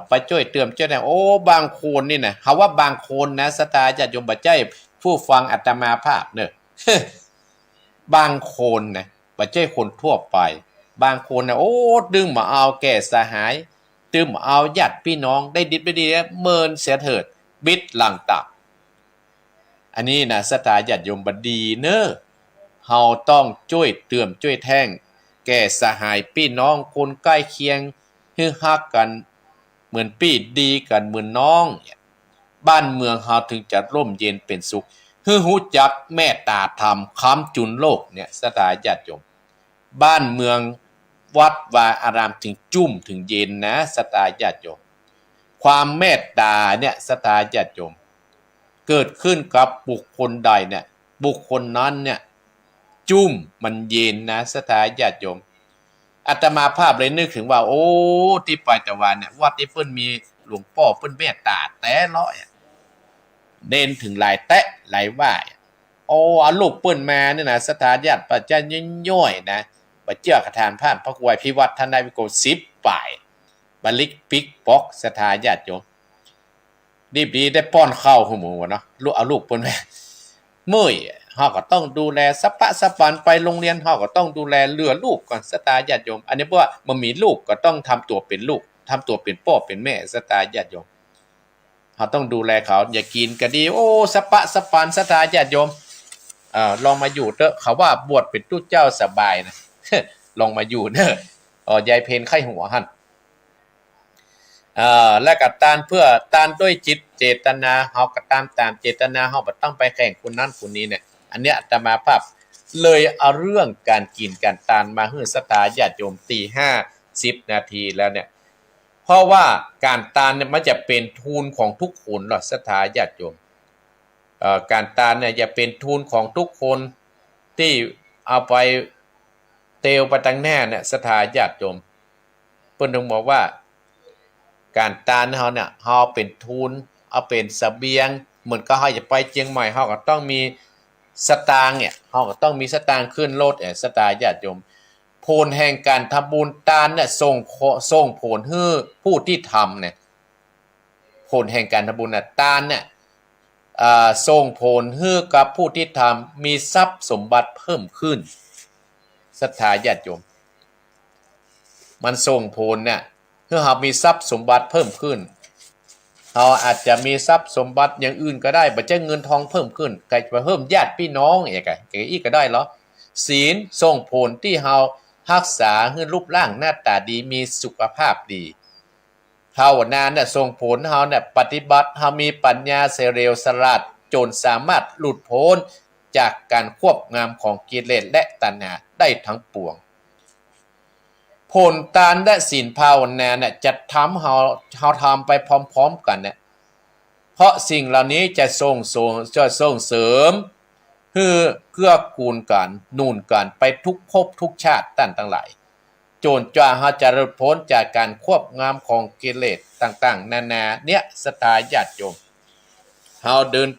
ไปช่วยเติมช่วยแทงโอ้บางคนนี่นะเขาว่าบางคนนะศรัทธาญาติโยมบ่ใจผู้ฟังอาตมาภาพเนอะ บางคนนะบ่ใช่คนทั่วไปบางคนนะโอ้ดึงมาเอาแก่สหายดึงมาเอาญาติพี่น้องได้ดิบได้ดีเมินเสียเถิดบิดหลังตับอันนี้นะศรัทธาญาติโยมบ่ดีเนอะเฮาต้องช่วยเติมช่วยแท่งแก่สหายพี่น้องคนใกล้เคียงให้ฮักกันเหมือนพี่ดีกันเหมือนน้องบ้านเมืองเฮาถึงจะร่มเย็นเป็นสุขฮือฮู้จักแม่ตาธรรมค้ำจุนโลกเนี่ยศรัทธาญาติโยมบ้านเมืองวัดวาอารามถึงจุ่มถึงเย็นนะศรัทธาญาติโยมความเมตตาเนี่ยศรัทธาญาติโยมเกิดขึ้นกับบุคคลใดเนี่ยบุคคลนั้นเนี่ยจุ่มมันเย็นนะศรัทธาญาติโยมอาตมาภาพเลยนึกถึงว่าโอ้ที่ไปตะวันเนี่ยวัดที่เพิ่นมีหลวงพ่อเพิ่นเมตตาแต่ร้อยเด่นถึงหลายแตะหลายว่าโอ้อาลูกเปิ้นมาเนี่ยนะสถานญาติปัจจัยย่อยๆนะปัจเจ้ากระทานผ่านพระกวยพิวัตรท่านได้วิโก10ป่ายบัลิกปิกปอกสถานญาติโยมดีได้ป้อนข้าวให้หมู่เนาะลูกเอาลูกเปิ้นมาเมื่อยเฮาก็ต้องดูแลสะปะสะปันไปโรงเรียนเฮาก็ต้องดูแลเหลือลูกก่อนสถานญาติโยมอันนี้เพราะว่ามันมีลูกก็ต้องทำตัวเป็นลูกทำตัวเป็นพ่อเป็นแม่สถานญาติโยมเราต้องดูแลเขาอย่ากินก็ดีโอ้สะปะสะปานสถานญาติโยมลองมาอยู่เถอะเขาว่าบวชเป็นตู้เจ้าสบายนะ ลองมาอยู่เนอะยายเพนไข้หัวหั่นและก็ตานเพื่อตานด้วยจิตเจตนาเฮาก็ตามเจตนาเฮาบ่ต้องไปแข่งคนนั้นคนนี้เนี่ยอันเนี้ยอาตมาภาพเลยเอาเรื่องการกินการตานมาให้ศรัทธาญาติโยมตี50 นาทีแล้วเนี่ยเพราะว่าการตานเนี่ยมันจะเป็นทุนของทุกคนหรอศรัทธาญาติโยมการตานเนี่ยจะเป็นทุนของทุกคนที่เอาไปเตวไปตั้งแน่เนี่ยศรัทธาญาติโยมเพิ่นถึงบอกว่าการตานเฮาเนี่ยเฮาเป็นทุนเอาเป็นเสบียงเหมือนก็เฮาจะไปเชียงใหม่เฮาก็ต้องมีสตางค์เนี่ยเฮาก็ต้องมีสตางค์ขึ้นรถศรัทธาญาติโยมผลแห่งการทำบุญตานเนี่ยส่งผลให้ผู้ที่ทำเนี่ยผลแห่งการทำบุญน่ะตานเนี่ยส่งผลให้กับผู้ที่ทำมีทรัพย์สมบัติเพิ่มขึ้นศรัทธาญาติโยมมันส่งผลเนี่ยให้เรามีทรัพย์สมบัติเพิ่มขึ้นเราอาจจะมีทรัพย์สมบัติอย่างอื่นก็ได้บ่ใช่เงินทองเพิ่มขึ้นก็จะเพิ่มญาติพี่น้องอีกก็ได้เหรอศีลส่งผลที่เรารักษาให้รูปร่างหน้าตาดีมีสุขภาพดีภาวนาเนี่ยส่งผลเราเนี่ยปฏิบัติเรามีปัญญาเสรียวสลัดจนสามารถหลุดพ้นจากการควบงำของกิเลสและตัณหาได้ทั้งปวงผลตานและศีลภาวนาเนี่ยจะทำเราทำไปพร้อมๆกันเนี่ย เพราะสิ่งเหล่านี้จะส่งเสริมเพื่อเกื้อกูลกันนูนกันไปทุกภพทุกชาติตั้นทั้งหลายจนกว่าเฮาจะหลุดพ้นจากการควบงำของกิเลสต่างๆนานาเนี่ยศรัทธาญาติโยมเฮาเดิน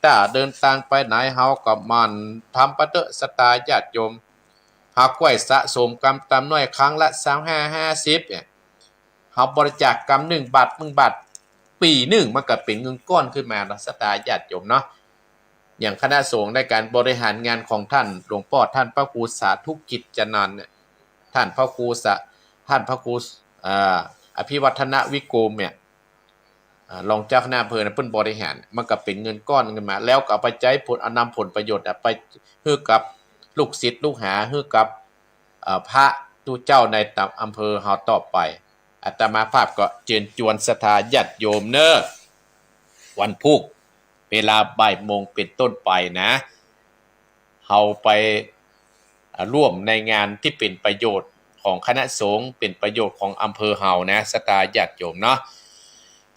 ทางไปไหนเฮาก็มันทำประเตอะศรัทธาญาติโยมหากไว้สะสมกรรมตามน้อยครั้งละ25-50เนี่ยเฮาบริจาคกรรม1 บาท1 บาทปีหนึ่งมันก็เป็นเงินก้อนขึ้นมาเนาะศรัทธาญาติโยมเนาะอย่างคณะสงฆ์ในการบริหารงานของท่านหลวงพ่อท่านพระครูสาธุกิจจนันท์เนี่ยท่านพระครูอภิวัฒนวิโกมเนี่ยรองเจ้าคณะอำเภอเพิ่นบริหารมันก็เป็นเงินก้อนขึ้นมาแล้วก็เอาไปใช้ผลนำผลประโยชน์ไปให้กับลูกศิษย์ลูกหาให้กับพระตู้เจ้าในอำเภอเฮาต่อไปอาตมาภาพก็เชิญชวนศรัทธาญาติโยมเนอะวันพุธเวลาบ่ายโมงเป็นต้นไปนะเฮาไปร่วมในงานที่เป็นประโยชน์ของคณะสงฆ์เป็นประโยชน์ของอำเภอเฮานะศรัทธาญาติโยมเนาะ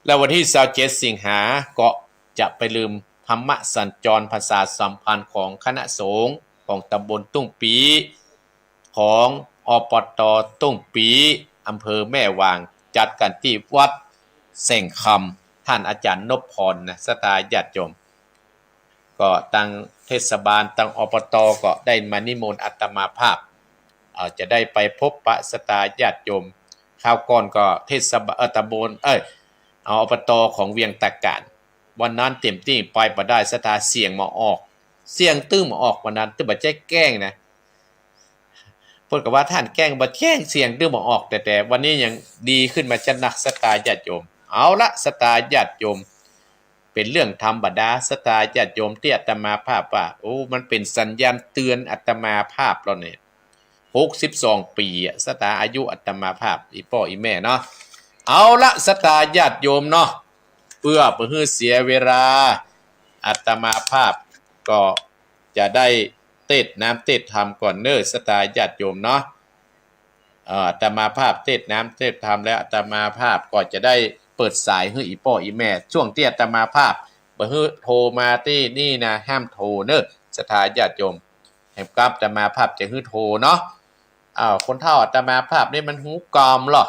แล้ววันที่27สิงหาก็จะไปลืมธรรมสัญจรภาษาสัมพันธ์ของคณะสงฆ์ของตำบลตุ้งปีของปต.ตุ้งปีอำเภอแม่วางจัดกันที่วัดเส่งคำท่านอาจารย์นพพรนะศรัทธาญาติโยมก็ตั้งเทศบาลตั้งปต.ก็ได้มานิมนต์อาตมาภาพจะได้ไปพบปะศรัทธาญาติโยมคราวก่อนก็เทศบาลตำบลอบต.ของเวียงตะการวันนั้นเต็มที่ไปบ่ได้ศรัทธาเสียงมาออกเสียงตื้มมาออกวันนั้นตื้อบ่ใจแกล้งนะเพิ่นก็ว่าท่านแกล้งบ่แกล้งเสียงตื้มมาออกแต่วันนี้ยังดีขึ้นมาจะนักศรัทธาญาติโยมเอาละศรัทธาญาติโยมเป็นเรื่องธรรมดาศรัทธาญาติโยมที่อาตมาภาพว่าโอ้มันเป็นสัญญาณเตือนอาตมาภาพแล้วเนี่ย62 ปีศรัทธาอายุอาตมาภาพอีพ่ออีแม่เนาะเอาละศรัทธาญาติโยมเนาะเพื่อบ่ให้เสียเวลาอาตมาภาพก็จะได้เทศน้ำเทศธรรมก่อนเน้อศรัทธาญาติโยมเนาะอาตมาภาพเทศน้ำเทศธรรมแล้วอาตมาภาพก็จะได้เปิดสายให้อีพ่ออีแม่ช่วงที่อาตมาภาพบ่ให้โทรมาที่นี่นะห้ามโทรเน้อศรัทธาญาติโยมให้กับอาตมาภาพจะให้โทรเนาะคนเฒ่าอาตมาภาพนี่มันหูกอมหรอ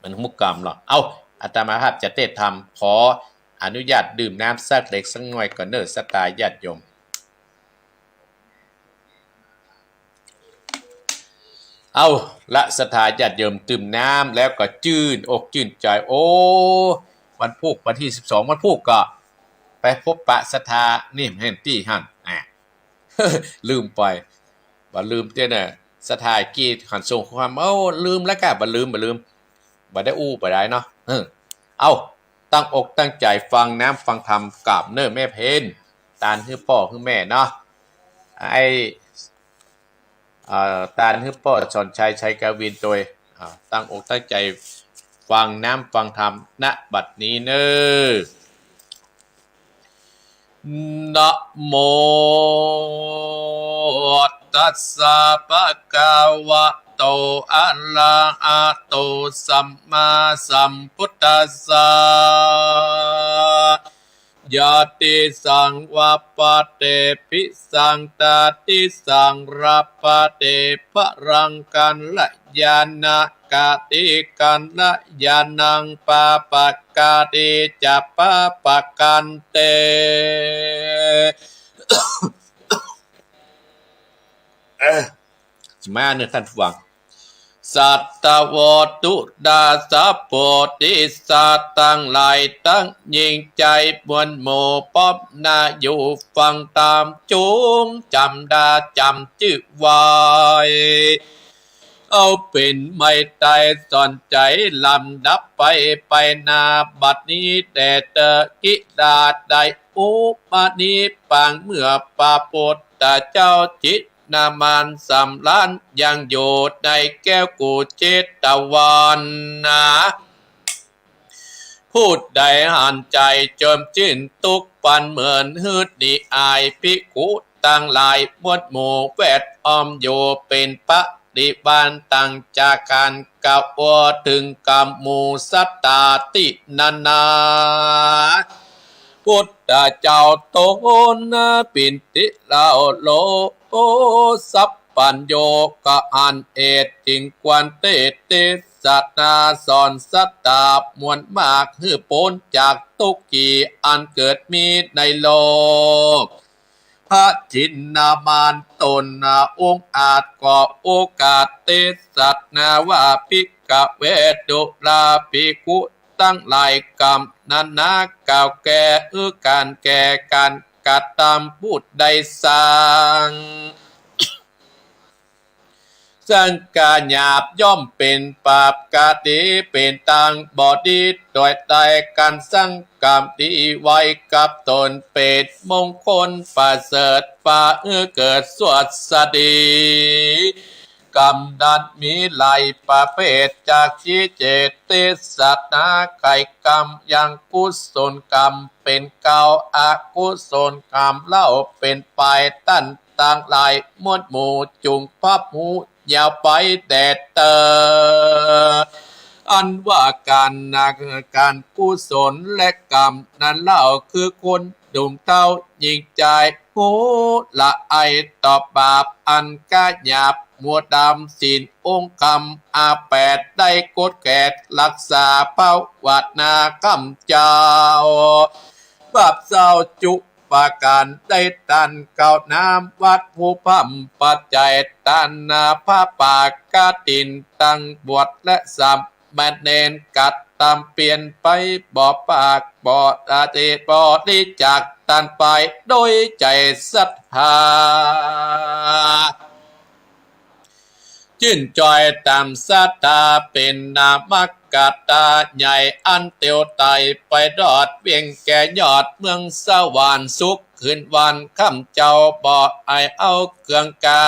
มันหูกอมหรอเอาอาตมาภาพจะเทศธรรมขออนุญาตดื่มน้ำสักเล็กสักหน่อยก่อนเน้อศรัทธาญาติโยมเอาละศรัทธาญาติโยมดื่มน้ำแล้วก็ชื่นอกชื่นใจโอ้วันพุธวันที่12วันพุธก็ไปพบปะศรัทธานี่เห็นที่หั่นลืมไปบ่ลืมเด้อน่ะศรัทธากี้ขันส่งความลืมแล้วก็บ่ลืมบ่ได้อู้บ่ได้เนาะเอาตั้งอกตั้งใจฟังน้ำฟังธรรมกับเน้อแม่เพนตานคือพ่อคือแม่เนาะไอ้ตานคือพ่อสอนชัยชัยกวินโดยตั้งอกตั้งใจฟังน้ำฟังธรรมณบัดนี้เน้อนะโมตัสสะภะคะวะโตอะระหะโตสัมมาสัมพุทธัสสะยะติสังวะปะเตปิสังตาติสังรัปปะเตปะรังกันละยานากาติกันละยานังปะปะกาติจะปะปะกันเต มาเนื้อท่านฟังสัตตวตุดาสะโพธิสัตว์ตั้งหลายตั้งยิ่งใจบวนโมป๊อบนาอยู่ฟังตามจุงจำดาจำจื้อไว้เอาเป็นไม่ตายสอนใจลำดับไปนาบัดนี้แต่เตกิดาได้อุปนิปังเมื่อปาโปตตาเจ้าจิตนามานสำล้านยังโยดในแก้วกูเจตวันนะพูดใดหันใจจมจิ้นตุกปันเหมือนฮืดดีอายพิกุตั้งหลายบวดหมู่แวดอ้อมโยเป็นปะ ดิบานตังจากการกับวถึงกรรมมูสัตตาตินานาพุทธเจ้าโตนะปินติลาโลสัพปัญโยกะอันเอตจิงกวนเตเตสัตนาสอนสัตตามวลมากฮือพ้นจากทุกขีอันเกิดมีในโลกพระจินนามานตนนาองค์อาจก่อโอกาสเตสัตนาว่าภิกขเวดุลาภิกขุตั้งหลายกรรมนันนาเก่าแก่การแก่การกัดตามพูดใดสร้างสังกาหยาบย่อมเป็นปาปกาดีเป็นตังบอดีโดยใจการสร้างกรรมดีไว้กับตนเป็นมงคลประเสริฐป่าเกิดสวดสดีกรรมดันมีหลายประเภทจากชีเจติสัตนาไข่กรรมยังกุศลกรรมเป็นเก่าอากุศลกรรมเล่าเป็นไปตั้นต่างหลายมวดหมู่จุงพับหูยาวไปแดดเตออันว่าการกุศลและกรรมนั้นเล่าคือคนดุมเต้ายิงใจหูละไอต่อบาปอันกะหยาบมัวดำศีลองค์คำอาแปดได้กดแกดรักษาเป้าวัดนาคำเจ้าบาปเศร้าจุปาการได้ตันเก่าน้ำวัดผู้พัมปัจจัยตันนาผ้าปากกาตินตั้งบวชและสัมแมนเนนกัดตามเปลี่ยนไปบ่อปากบ่ออาเจบ่อได้จากตันไปโดยใจศรัทธาชื่นจอยตามสัตตาเป็นนามกัตตาใหญ่อันเตียวไตไปรอดเวียงแก่ยอดเมืองสวรรค์สุขคืนวันค่ำเจ้าบ่อไอเอาเครื่องกา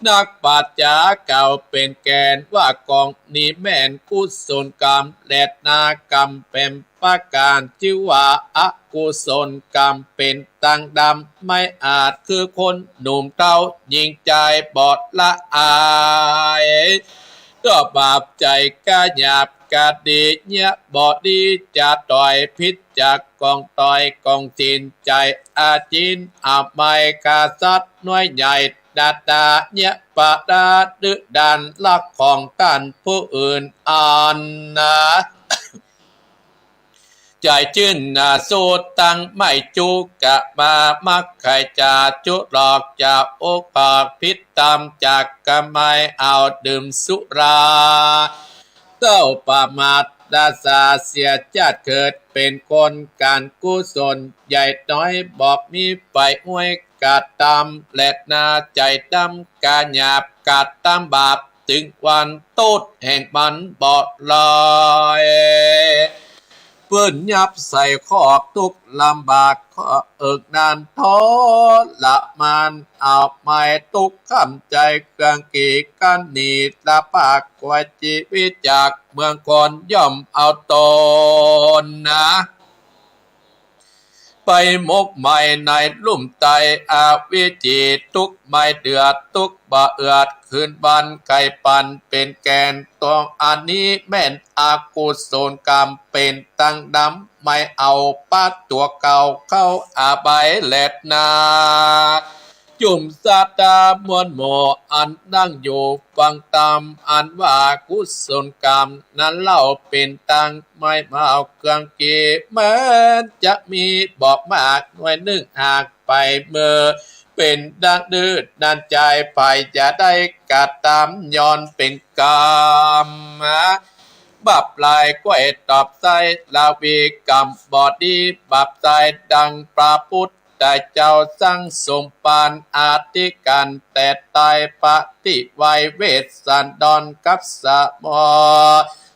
นักปราชญาเก่าเป็นแกนว่ากองนี้แม่นกุศลกรรมและนากรรมเป็นประการชื่อว่าอกุศลกรรมเป็นตังดำไม่อาจคือคนหนุ่มเต้ายิงใจบอดละอายก็บาปใจกะหยาบกะดีเนี่ยบอดีจะต่อยพิษจากกองต่อยกองจินใจอาจินอาไมกาสัตน้อยใหญ่ดาดาเนี่ยปะดาดึดันลักของกันผู้อื่นอ่านนะใจชื่นสูดตังไม่จุกะมามักไข่จาจุหลอกจากโอกาสพิษตามจากกะไม่เอาดื่มสุราเต้าประมาทดาสาเสียชาติเกิดเป็นคนการกุศลใหญ่น้อยบอกมีไปห้วยกาดตามและนาใจดำกาหยาบกาดตามบาปถึงวันโตดแห่งมันบ่ลอยเพื่อนยับใส่ขอกทุกลำบากขอเอิกนานท้อละมันเอาไม้ทุกคำใจกลางกีกันนีละปากกว่าชีวิตจากเมืองก่อนย่อมเอาตนนะไปมกใหม่ในลุ่มไตอาวิจิทุกไม่เดือดทุกบะเอือดคืนบันไก่ปันเป็นแกนตัวอันนี้แม่นอากุศลกรรมเป็นตั้งดำไม่เอาปัดตัวเก่าเข้าอาใบแหลดนาจุ่มสาตามวลหมออันนั่งอยู่ฟังตามอันว่ากุศลกรรมนั้นเล่าเป็นตังไม่มาเอาเครื่องกีแม้จะมีบอกมากหน่วยหนึ่งหากไปเมื่อเป็นดังดื้อดันใจไปจะได้กัดตามย้อนเป็นกรรมบับลายก้อยตอบใจลาวีกรรมบอดีบับใจดังพระพุทธได้เจ้าสั่งสมปานอาธิกันแต่ตายปฏิไวยเวสสันดอนกับสมอ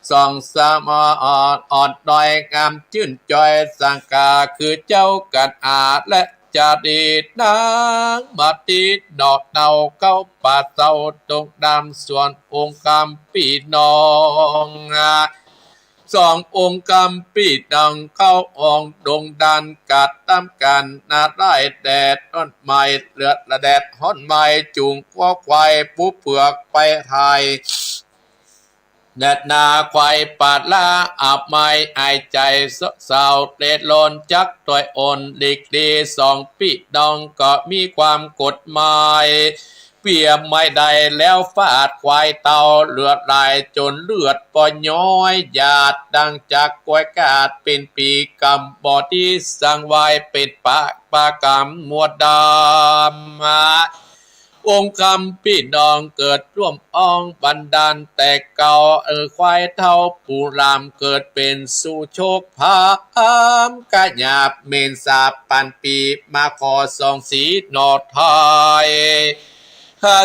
สองสมออ่อนดอยงามชื่นจอยสังกาคือเจ้ากันอาและจะดีนางบัดดีดอกเนาเข้าป่าเศร้าตรงดำส่วนองค์กรรมปีนอง สององค์กำปีดังเข้าอองดงดันกัดตามกันนาไร่แดดต้นไม้เลือดละแดดฮ้อนไม้จุงข้อควายผู้เผือกไปไทยแดดนาควายปาดลาอาบไม้ไอใจสาวเล็ดลนจักตัวอ่อนหลีกดีสองปีดองก็มีความกฎหมายเปียไม่ได้แล้วฟาดควายเต่าเลือดไหลจนเลือดปอย้อยหยาดดังจากกวยกาดเป็นปีกำบอที่สังไว้เป็นปากำมัวดำองค์คำพี่น้องเกิดร่วมอ้องบันดาลแต่เก่าควายเท่าปูรามเกิดเป็นสู่โชคพามกะหยาบเมนสาบปันปีมาขอสองสีนอไทยข้า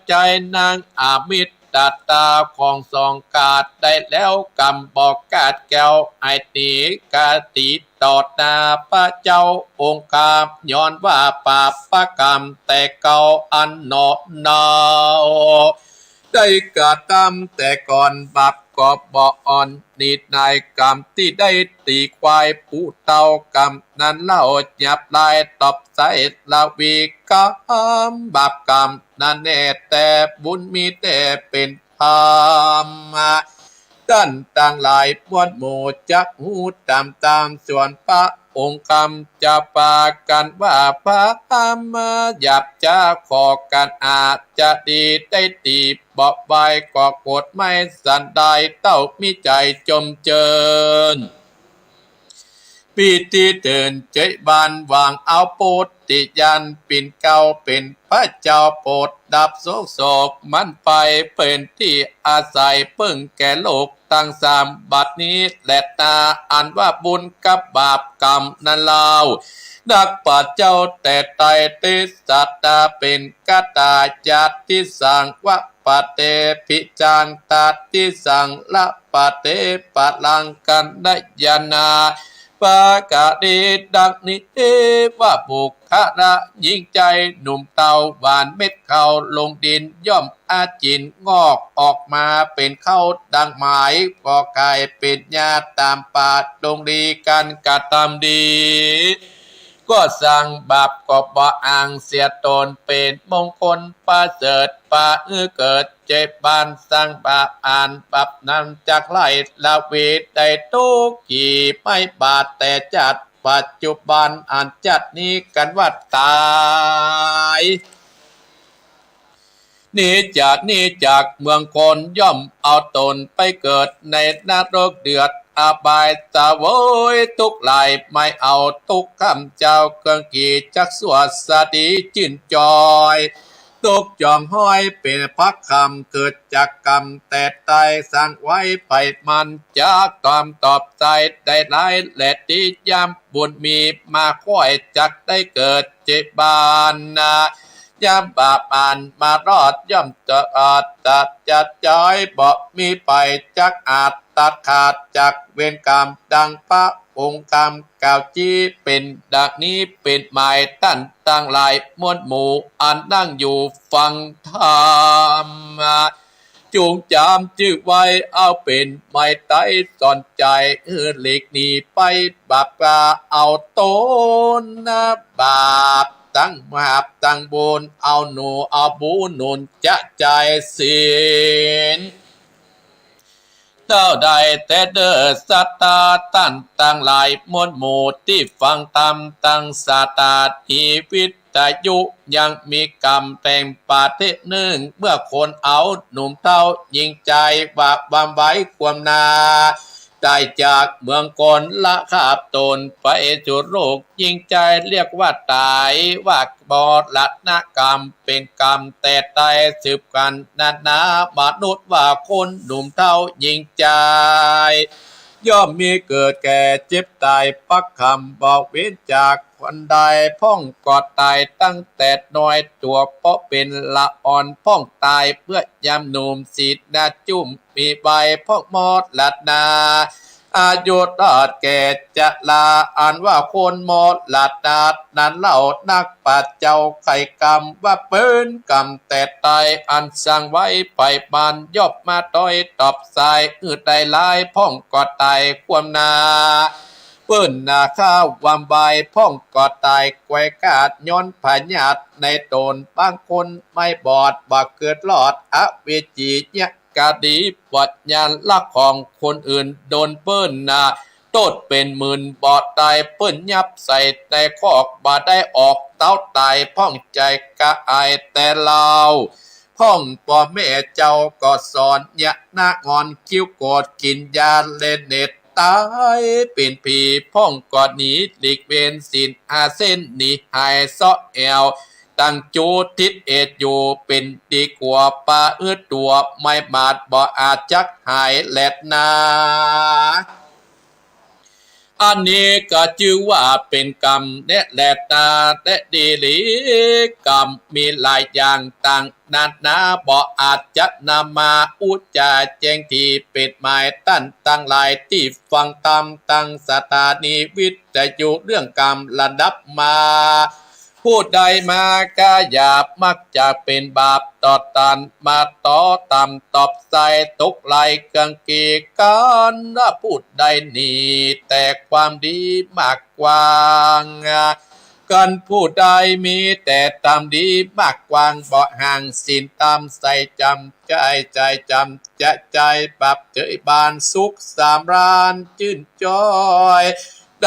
ใจนางอามิตรตัดตาของสองกาดได้แล้วกำบอกกาดแก้วไอตีกาตีตอดนาพระเจ้าองค์กาบย้อนว่าปาปะกรรมแต่เก่าอันเนาะนาได้กระทำแต่ก่อนบับก็บ่อ่อนนิดนายกรรมที่ได้ตีควายผู้เต่ากรรมนั้นเล่าหยับลายตอบใส่ละวีกรรมบาปกรรมนั้นแน่แต่บุญมีแต่เป็นธรรมด้านต่างหลายมวลหมู่จักหูตามส่วนพระองค์คำจะปากันว่าพระธรรมหยับจะขอกันอาจจะดีได้ตีบอกใบก็กดไม่สันได้เต้ามีใจจมเจิญปีที่เดินเจยบานวางเอาโปดติยันปิ่นเก่าเป็นพระเจ้าโปรดดับโศกมันไปเป็นที่อาศัยเพิ่งแก่โลกตั้งสามบัดนี้และตาอันว่าบุญกับบาปกรรมนั้นเล่านักปัจเจ้าแต่ไตติสัตตาเป็นกตาญาติสังวะปะเตพิจารตาติสังละปะเตปะลังกันไดยานาปากาดีดังนี้ว่าบุคคระยิ่งใจหนุ่มเตาหวานเม็ดเขาลงดินย่อมอาจินงอกออกมาเป็นเข้าดังหมายก่อกายเป็นญาติตามปาดดงดีกันกระทำดีก็สั่งบาปก็บ่อ่างเสียตนเป็นมงคลประเสริฐปาเกิดเจ็บบานสร้างบาปอ่านปรับนำจากไล่ละเวทได้ทุกกี่ไม่บาดแต่จัดปัจจุบันอ่านจัดนี้กันว่าตายนี่จากเมืองคนย่อมเอาตนไปเกิดในนรกเดือดอาบายตะโวยทุกไหลไม่เอาทุกคำเจ้าเกิงกี่จักสวดสติจินจอยตุกจองห้อยเป็นพักคำเกิดจากกรรมแต่ตายสร้างไว้ไปมันจากกรรมตอบใจได้หลายและดียามบุญมีมาค่อยจักได้เกิดเจ็บบานยามบาปอ่านมารอดย่อมจะอาจตัดจัดจ้อยบอกมีไปจักอาจตัดขาดจากเวรกรรมดังพระองค์กรรมกล่าวจี้เป็นดังนี้เป็นหมายตั้นตั้งหลายมวลหมู่อันนั่งอยู่ฟังธรรมจูงจำจื้อไว้เอาเป็นไม่ไต้สอนใจหลีกหนีไปบาปกาเอาตนบาปตั้งบาปตั้งบุญเอาหนูเอาบุญนุนจะใจศีลเท่าใดแต่เด้อสัตตาตั้นตั้งหลายมวลหมู่ที่ฟังธรรมตั้งสาตาทีวิทยุยังมีกรรมแต่งปาเทหนึ่งเมื่อคนเอาหนุ่มเท่ายิงใจว่าบำไว้ความนาได้จากเมืองกลละขาบตนไปจุดโลกยิงใจเรียกว่าตายว่าบอดลัดนกรรมเป็นกรรมแต่ตายสืบกันนานามนุษย์ว่าคนหนุ่มเท่ายิงใจย่อมมีเกิดแก่เจ็บตายปักคำบอกเว้นจากคนใดพ่องกอดตายตั้งแต่น้อยตัวเพราะเป็นละอ่อนพ่องตายเพื่อยามหนุ่มสีดนาจุ่มมีใบพ่องมอดลัดนา อายุรอดแก่จะลาอ่านว่าคนหมดหลาดดาดนั้นเล่านักปัดเจ้าไข่กรรมว่าเปิ้นกรรมแต่ตายอันสั่งไว้ไปบานยอบมาต้อยตอบสายได้ลายพ่องกอดตายความนาเปิ้นนาข้าววามใบพ่องกอดตายแกวกาดย้อนผาญาตในตนบางคนไม่บอดบ่เกิดรอดอเวจีเนี่ยกาดีปัญญาลักของคนอื่นโดนเปิ้นนาโตดเป็นหมื่นบอดตายเปิ้นยับใส่ในคอกบ่ได้ออกเต้าตายพ่องใจกะอายแต่เราพ่องพ่อแม่เจ้าก็สอนยะหน้างอนคิ้วโกดกินยาเล่นเน็ตตายเป็นผีพ่องกอดหนีหลีกเวนสินอาเส้นหนีหายซอแอวตั้งจูทิศเอดอยู่เป็นดีกว่าปลาตัวไม่มาดบ่อาจจักหายแหลดนาอันนี้ก็ชื่อว่าเป็นกรรมแน่แหลดนาแต่ดีหลีกรรมมีหลายอย่างต่างนานาบ่อาจจะนำมาอุจจาแจ้งที่เป็ดหมายตั้นตั้งหลายที่ฟังตามตั้งสถานีวิทยุเรื่องกรรมระดับมาพูดใดมาก็หยาบมักจะเป็นบาปต่อตันมาต่อตำตอบใส่ตกไหลกังกีกันพูดใดนี่แต่ความดีมากกว่ากันผู้ใดมีแต่ตามดีมากกว่างบ่ห่างสินตามใส่จำใจจำจะใจปรับเจยบานสุขสามรานจื่นจอย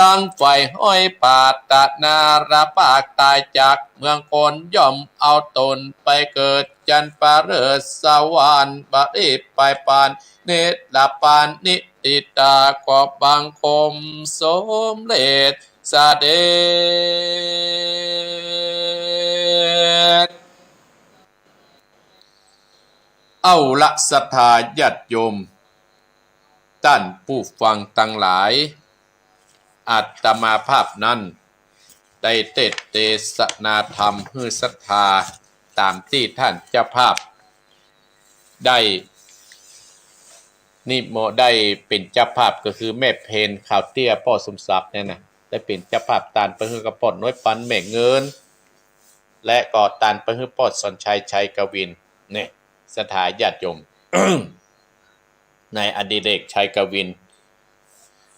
ดังไฟห้อยปาดตานาระปากตายจากเมืองคนย่อมเอาตนไปเกิดจันปาเรศสวรรค์บาริไปปานเนตรปานนิติตากอบังคมสมเด็จสเด็จเอาละศรัทธาญาติโยมท่านผู้ฟังทั้งหลายอาตมาภาพนั้นได้เทศนาธรรมให้ศรัทธาตามที่ท่านเจ้าภาพได้นิมนต์ได้เป็นเจ้าภาพก็คือแม่เพนข่าวเตี้ยพ่อสมศักดิ์เนี่ยนะได้เป็นเจ้าภาพตานไปให้กระปอดน้อยปันแม่เงินและก็ตานไปให้ปอดสนชัยชัยกวินเนี่ยสถาญาติโยม ในอดิเรกชัยกวิน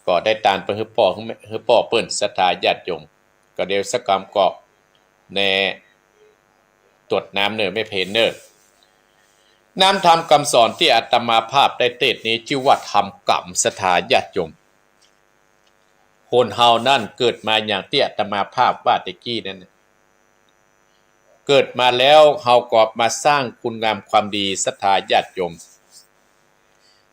ก็ได้ตานไปให้ป่อเปิ้นสถาญาติโยมก็เดี๋ยวสักกรรมก็แน่ตรวจน้ำเนอไม่เพนเนอน้ำธรรมคำสอนที่อาตมาภาพได้เทศนี้ชื่อว่าธรรมกรรมสถาญาติโยมคนเฮานั่นเกิดมาอย่างที่อาตมาภาพว่าตะกี้นั่นเกิดมาแล้วเฮาก็มาสร้างคุณงามความดีสถาญาติโยม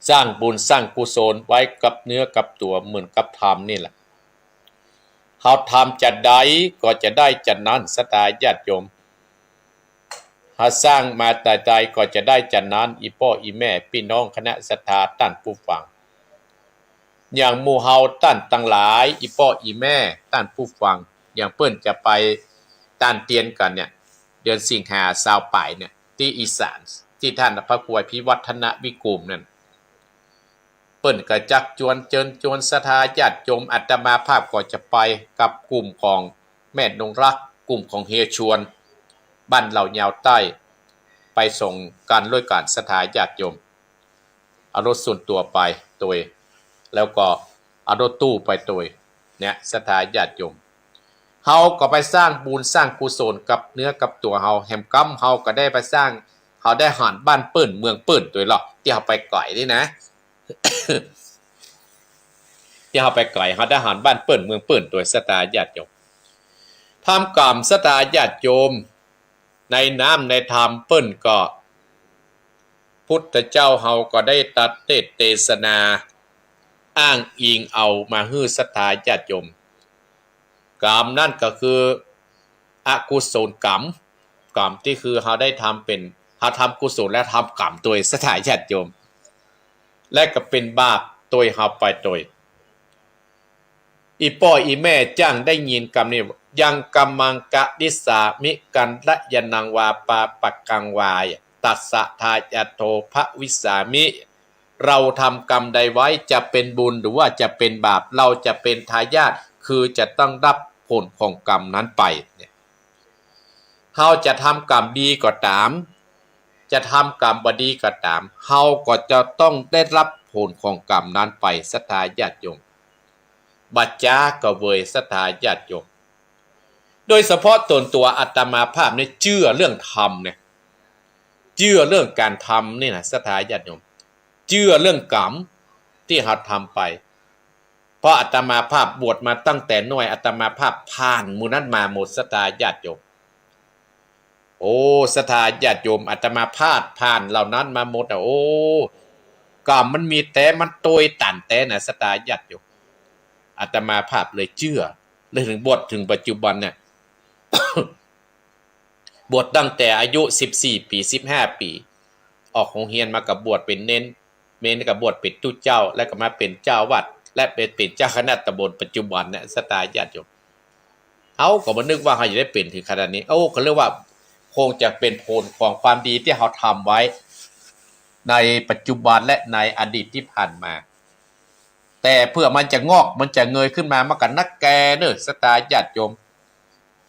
สร้างบุญสร้างกุศลไว้กับเนื้อกับตัวเหมือนกับธรรมนี่แหละเฮาทำจะได้ก็จะได้จะนั้นสถาญาติโยมหาสร้างมาแต่ใจก็จะได้จะนั้นอีพ่ออีแม่พี่น้องคณะศรัทธาท่านผู้ฟังอย่างหมู่เฮาท่านทั้งหลายอีพ่ออีแม่ท่านผู้ฟังอย่างเปิ้นจะไปต้านเตียนกันเนี่ยเดือนสิงหาซาวป่ายเนี่ยที่อีสานที่ท่านพระครูพิวัฒนวิกุมนั่นเปิ้นก็จักจวนเจิญจวนศรัทธาญาติโยมอาตมาภาพก็จะไปกับกลุ่มของแม่นงรักกลุ่มของเฮียชวนบ้านเหล่ายาวใต้ไปส่งการด้วยการศรัทธาญาติโยมเอารถส่วนตัวไปตัวแล้วก็เอารถตู้ไปตัวเนี่ยศรัทธาญาติโยมเฮาก็ไปสร้างบุญสร้างกุศลกับเนื้อกับตัวเฮาแฮมกัมเฮาก็ได้ไปสร้างเฮาได้หารบ้านเปิ้นเมืองเปิ้นตัวหรอกที่เฮาไปไกลนี่นะ ที่เฮาไปไกลเฮาได้หารบ้านเปิ้นเมืองเปิ้นตัวศรัทธาญาติโยมทำกรรมศรัทธาญาติโยมในน้ำในธรรมเปิ้นก็พุทธเจ้าเฮาก็ได้ตัดเทศนาอ้างอิงเอามาฮื้อศรัทธาญาติโยมกรรมนั่นก็คืออกุศลกรรมที่คือเฮาได้ทำเป็นเฮาทำกุศลและทำกรรมตัวศรัทธาญาติโยมและก็เป็นบาปตัวเฮาไปตัวอีพ่ออีแม่จ้างได้ยินกรรมนี้ยังกัมมังกะดิสามิกันละยนังวาปาปักกังวายตัสสะทายโทภวิสามิ เราทำกรรมใดไว้จะเป็นบุญหรือว่าจะเป็นบาปเราจะเป็นทายาทคือจะต้องรับผลของกรรมนั้นไปเนี่ยเราจะทำกรรมดีก็ตามจะทำกรรมบดีก็ตามเราก็จะต้องได้รับผลของกรรมนั้นไปศรัทธาญาติโยมบัจจากเวยศรัทธาญาติโยมโดยเฉพาะตนตัวอาตมาภาพเนี่ยเชื่อเรื่องธรรมเนี่ยเชื่อเรื่องการทำนี่นะศรัทธาญาติโยมเชื่อเรื่องกรรมที่เราทำไปเพราะอาตมาภาพบวชมาตั้งแต่น้อยอาตมาภาพผ่านหมู่นั้นมาหมดศรัทธาญาติโยมโอ้ศรัทธาญาติโยมอาตมาภาพผ่านเหล่านั้นมาหมดโอ้กรรมมันมีแต่มันโตยตันแต่นะศรัทธาญาติโยมอาตมาภาพเลยเชื่อเลยถึงบวชถึงปัจจุบันเนี่ย บวชตั้งแต่อายุ14ปี15ปีออกโรงเรียนมากับบวชเป็นเน้นกับบวชเป็นตู้เจ้าแล้วก็มาเป็นเจ้าวัดและเป็นเจ้าคณะตำบลปัจจุบันเนี่ยศรัทธาญาติโยมเขาก็บ่นึกว่าเขาจะได้เป็นถึงขนาดนี้โอ้เขาเรียกว่าคงจะเป็นผลของความดีที่เขาทำไว้ในปัจจุบันและในอดีตที่ผ่านมาแต่เพื่อมันจะงอกมันจะเงยขึ้นมามันก็นักแกเนอะศรัทธาญาติโยม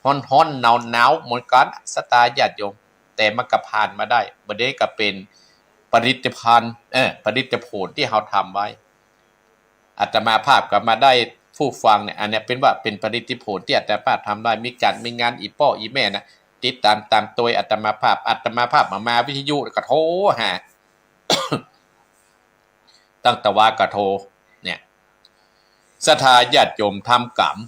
ฮ้อนๆหนาวๆเหมือนกันศรัทธาญาติโยมแต่มันก็ผ่านมาได้บ่ได้ก็เป็นผลิตภัณฑ์ผลิตผลที่เขาทำไว้อาตมาภาพก็มาได้ผู้ฟังเนี่ยอันนี้เป็นว่าเป็นผลิตผลที่อาตมาภาพทำได้มีงานอีป้ออีแม่นะติดตามตัวอาตมาภาพมาวิทยุก็โทรหา ตั้งแต่ว่ากระโทเนี่ยศรัทธาญาติโยมทำกรรม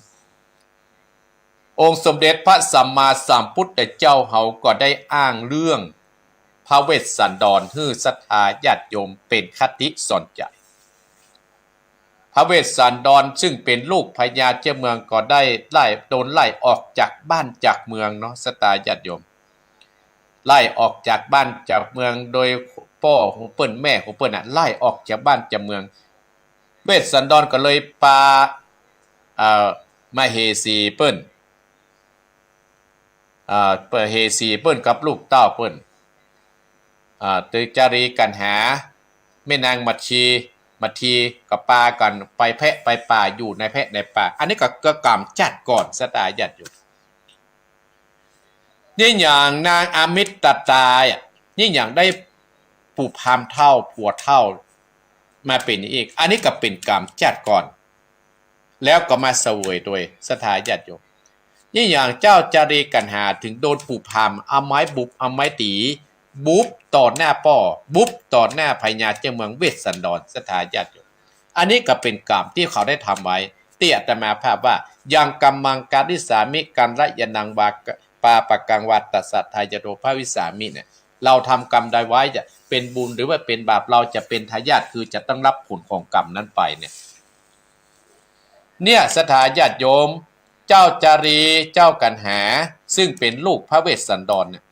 องค์สมเด็จพระสัมมาสัมพุทธเจ้าเขาก็ได้อ้างเรื่องพระเวสสันดรให้ศรัทธาญาติโยมเป็นคติสอนใจพระเวสสันดรซึ่งเป็นลูกพญาเจ้าเมืองก็ได้โดนไล่ออกจากบ้านจากเมืองเนาะศรัทธาญาติโยมไล่ออกจากบ้านจากเมืองโดยพ่อของเปิ้นแม่ของเปิ้นน่ะไล่ออกจากบ้านจากเมืองเวสสันดรก็เลยปามาเฮสีเปิ้นเปิดเฮสีเปิ้นกับลูกเต้าเปิ้นตึกจารีกันหาแม่นางมัททีกับปากันไปแพะไปป่าอยู่ในแพะในป่าอันนี้ก็กรรมจัดก่อนศรัทธาญาติโยมนี่อย่างนางอามิตตานี่อย่างได้ปู่พามเท่าผัวเท่ามาเป็นอีกอันนี้ก็เป็นกรรมจัดก่อนแล้วก็มาเสวยโดยศรัทธาญาติโยมนี่อย่างเจ้าจารีกันหาถึงโดนปู่พามเอาไม้บุบเอาไม้ตีบุบต่อหน้าป้อบุบต่อหน้าพญาเจ้าเมืองเวสสันดรศรัทธาญาติโยมอันนี้ก็เป็นกรรมที่เขาได้ทำไว้ที่อาตมาภาพว่ายังกรรมังการิสามิกันระยะนังวาปาปะกังวัตตสัทธายโดภวิสามิเนี่ยเราทำกรรมใดไว้จะเป็นบุญหรือว่าเป็นบาปเราจะเป็นทายาทคือจะต้องรับผลของกรรมนั้นไปเนี่ยศรัทธาญาติโยมเจ้าจารีเจ้ากันหาซึ่งเป็นลูกพระเวสสันดรเนี่ย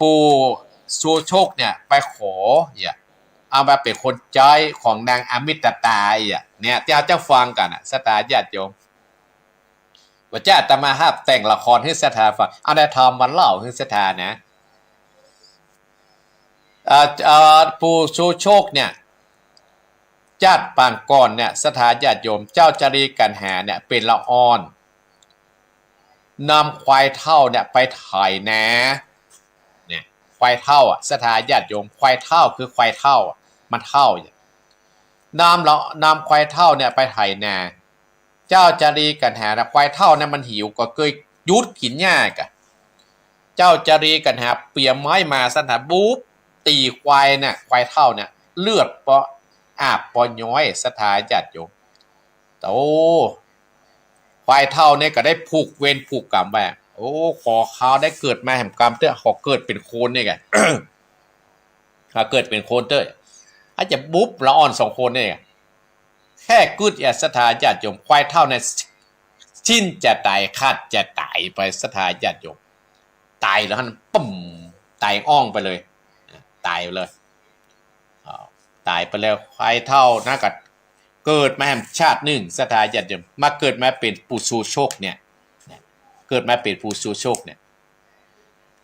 ปู่สุโชคเนี่ยไปขอเอามาเป็นคนใจของนางอมิตตาเนี่ยเจ้าฟังกันศรัทธาญาติโยมว่าจะอาตมาภาพแต่งละครให้ศรัทธาฟังเอาได้ทำมันเล่าให้ศรัทธานะปู่สุโชคเนี่ยญาติปางก่อนเนี่ยศรัทธาญาติโยมเจ้าจารีกันหาเนี่ยเป็นละอ่อนนำควายเท่าเนี่ยไปถ่ายนะเนี่ยควายเท่าศรัทธาญาติโยมควายเท่าคือควายเท่ามันเท่านำควายเท่าเนี่ยไปถ่ายนาเจ้าจารีกันหานะควายเท่าเนี่ยมันหิวก็เคยยุดกินหญ้ากะเจ้าจารีกันหาเปียไม้มาศรัทธาบุ๊บตีควายเนี่ยควายเท่าเนี่ยเลือดปออาบปอย้อยศรัทธาญาติโยมโอ้ควายเท่าเนี่ยก็ได้ผูกเวรผูกกรรมไปโอ้ขอเขาได้เกิดมาแห่งกรรมเต้อขอเกิดเป็นโคนเนี่ยไง ถ้าเกิดเป็นโคนเต้ออาจจะบุ๊บละอ่อนสองคนเนี่ยแค่กึดศรัทธาญาติโยมควายเท่าเนี่ยชิ้นจะตายคาดจะตายไปศรัทธาญาติโยมตายแล้วมันปุ่มตายอ่องไปเลยตายไปเลยตายไปแล้วควายเท่านะกัดเกิดมาแห่งชาติหนึ่งศรัทธาญาติโยมมาเกิดมาเป็นปู่สุโชคเนี่ยเกิดมาเป็นปู่สุโชคเนี่ย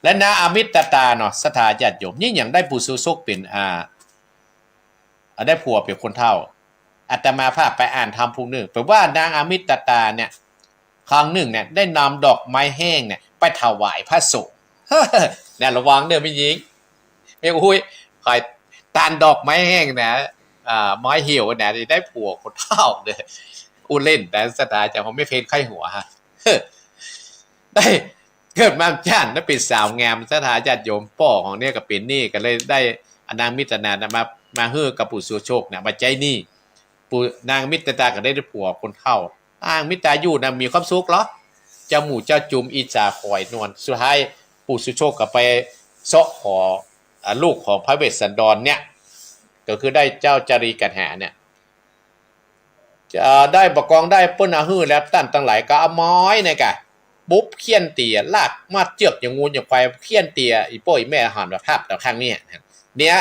และนาอมิตตาเนาะศรัทธาญาติโยมนี่อย่างได้ปู่สุโชคเป็น ได้ผัวเป็นคนเฒ่าอาตมาภาพไปอ่านธรรมภูหนึ่งแปลว่านางอมิตตาเนี่ยครั้งหนึ่งเนี่ยได้นำดอกไม้แห้งเนี่ยไปถวายพระสงฆ์ เนี่ยระวังเด้อพี่หญิงไม่อุ้ยคอยตานดอกไม้แห้งนะไม้เหี่ยวนะได้ผัวคนเฒ่าเลยอูเล่นแต่สตาร์จะผมไม่เพลนไข้หัวฮะ ได้เกิดมาจ้านได้เป็นสาวงามสถาญาติโยมป่อของเนี่ยกับเป็นนี่ก็เลยได้อนางมิตรนานะมาเฮือกับปู่สุโชคนะมาใจนี่ปู่นางมิตรตาก็ได้ผัวคนเฒ่านางมิตรตาอยู่นะมีความสุขเหรอเจ้าหมู่เจ้าจุมอีจาคอยนวลสุดท้ายปู่สุโชคก็ไปเสาะขอลูกของพระเวสสันดรเนี่ยก็คือได้เจ้าจารีกันหาเนี่ยจะได้บกองได้เปิ้นอาฮือแล้วตั้นตั้งหลายก็เอาม้อยเนี่ยกะบุ๊บเคี้ยนเตียลากมาเจือกอย่างงูอย่างไฟเคี้ยนเตียอีโป้ยแม่หันแบบภาพแต่ข้างเนี่ยเนี่ย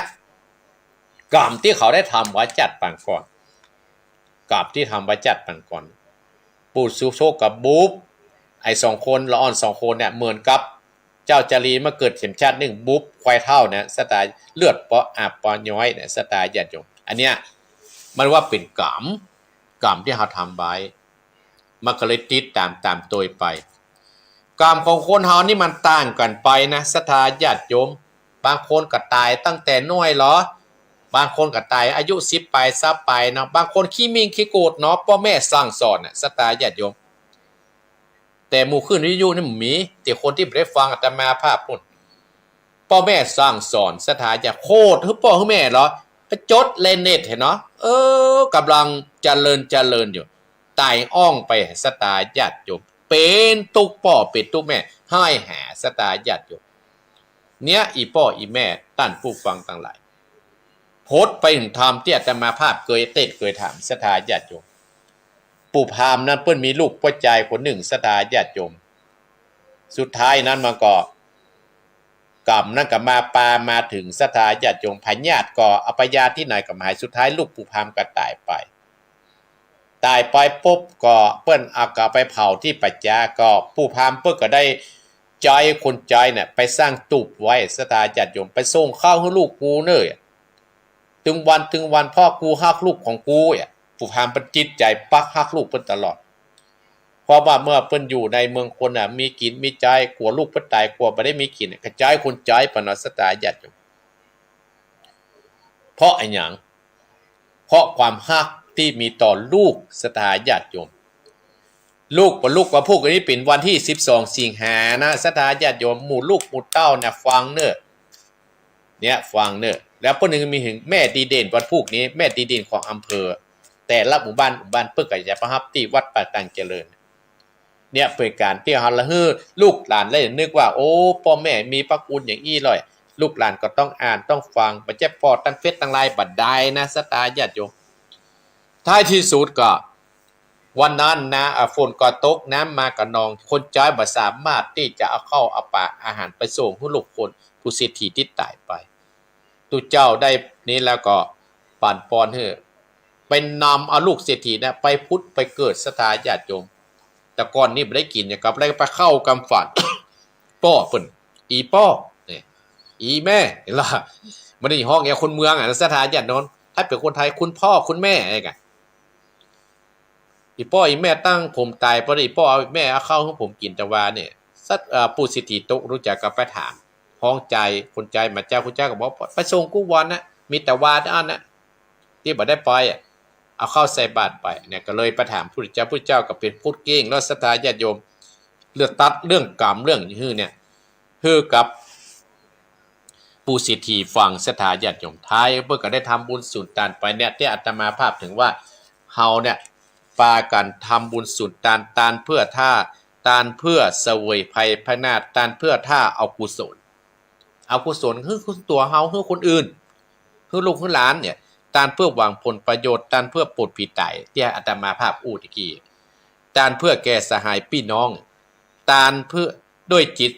กรรมที่เขาได้ทำไว้จัดปังก่อนกรรมที่ทำไว้จัดปังก่อนปู่สุโชคกับบุ๊บไอ้สองคนละอ่อนสองคนเนี่ยเหมือนกับเจ้าจารีมาเกิดเข็มชาติหนึ่งบุ๊บควายเท่าเนี่ยสไตล์เลือดเปาะอาบปอนย้อยเนี่ยสไตล์หยาดโยมอันเนี้ยมันว่าเป็นกรรมที่เขาทำไว้มันก็เลยติดตามตัวไปกรรมของคนเฮานี่มันต่างกันไปนะศรัทธาญาติโยมบางคนก็ตายตั้งแต่น้อยเหรอบางคนก็ตายอายุ10 ปลาย20 ปลายเนาะบางคนขี้มิงขี้โกรธเนาะพ่อแม่สั่งสอนน่ะศรัทธาญาติโยมแต่หมู่ขึ้นวิทยุนี่มีแต่คนที่บ่ได้ฟังอาตมาภาพพุ่นพ่อแม่สั่งสอนศรัทธาญาติโคตรคือพ่อคือแม่เหรอไปจดเล่นเน็ตเห็นเนาะกำลังเจริญอยู่ตายอ้องไปศรัทธาญาติโยมเป็นตุกป่อเป็นตุกแม่ให้หาศรัทธาญาติโยมเนี้ยอีป่ออีแม่ตั้นผู้ฟังต่างหลายโพสต์ไปถึงธรรมที่อาตมาภาพเคยถามศรัทธาญาติโยมปู่พามนั้นเปิ้นมีลูกพ่อใจคนหนึ่งศรัทธาญาติโยมสุดท้ายนั้นมันก็กรรมนั่นก็มาถึงศรัทธาญาติโยมพญาติก็เอาไปยาที่ไหนก็หายสุดท้ายลูกปู่พามก็ตายไปปุ๊บก็เปิ้นเอากลับไปเผาที่ปัจจาก็ปู่พามเปิ้นก็ได้ใจคนใจเนี่ยไปสร้างตูบไว้ศรัทธาญาติโยมไปส่งข้าวให้ลูกกูเน้อถึงวันพ่อกูฮักลูกของกูปู่พามเป็นจิตใจปักฮักลูกเปิ้นตลอดเพราะว่าเมื่อเปิ้นอยู่ในเมืองคนน่ะมีกินมีใจกลัวลูกเปิ้นตายกลัวบ่ได้มีกินกระจายคนใจปานศรัทธาญาติโยมเพราะอีหยังเพราะความฮักที่มีต่อลูกศรัทธาญาติโยมลูกว่าพูดกันนี้เป็นวันที่12 สิงหานะศรัทธาญาติโยมหมู่ลูกหมู่เต้าเนี่ยฟังเน้อเนี่ยฟังเน้อแล้วเพิ่นนึงมีถึงแม่ดีเด่นวันพุกนี้แม่ดีเด่นของอำเภอแต่ละหมู่บ้านเพิ่นก็จะประทับที่วัดป่าตังเจริญเนี่ยเป็นการที่เฮาละฮือลูกหลานเลยนึกว่าโอ้พ่อแม่มีพระคุณอย่างอี้เลยลูกหลานก็ต้องอ่านต้องฟังบ่ใช่พอตั้งเฟซตั้งไลน์บัดใดนะศรัทธาญาติโยมท้ายที่สุดก็วันนั้นนะฝนก็ตกน้ำมากับนองคนจ้อยบ่สามารถที่จะเอาเข้าเอาปลาอาหารไปส่งผู้ลูกคนผู้เศรษฐีที่ตายไปตุเจ้าได้นี้แล้วก็ปั่นปอนเฮ้อไปนำเอาลูกเศรษฐีนะไปพุทธไปเกิดศรัทธาญาติโยมแต่ก่อนนี่บ่ได้กินอย่างกับอะไรไปเข้ากำฝัน ป้อเพิ่นอีป้อนี่อีแม่เห็นล่ะมันนี่ห้องคนเมืองศรัทธาญาติโยมถ้าเป็นคนไทยคุณพ่อคุณแม่ไอ้กะอีพ่ออีแม่ตั้งผมตายเพราะอีพ่อเอาแม่เอาเข้าให้ผมกินแต่ว่าเนี่ยปู่สิทธิโตรู้จักกับไปถามห้องใจคนใจมาเจ้าคุณเจ้าก็บอกไปส่งกูวันนะมีแต่วาอันนะที่บ่ได้ไปเอาเข้าใส่บาตรไปเนี่ยก็เลยไปถามผู้เจ้าก็เป็นพูดเก่งแล้วศรัทธาญาติโยมเลือกตัดเรื่องกรรมเรื่องฮื้อเนี่ยฮื้อกับปู่สิทธิฟังศรัทธาญาติโยมท้ายเพิ่นก็ได้ทำบุญสุนทานไปเนี่ยที่อาตมาภาพถึงว่าเฮาเนี่ยปากันทำบุญสุนทานเพื่อท่าทานเพื่อเสวยภัยพนาศทานเพื่อท่าเอากุศลคือตัวเฮาคือคนอื่นคือลูกคือหลานเนี่ยทานเพื่อหวังผลประโยชน์ทานเพื่อปลดผีตายที่อาตมาภาพอู้ตะกี้ทานเพื่อแก่สหายพี่น้องทานเพื่อด้วยจิต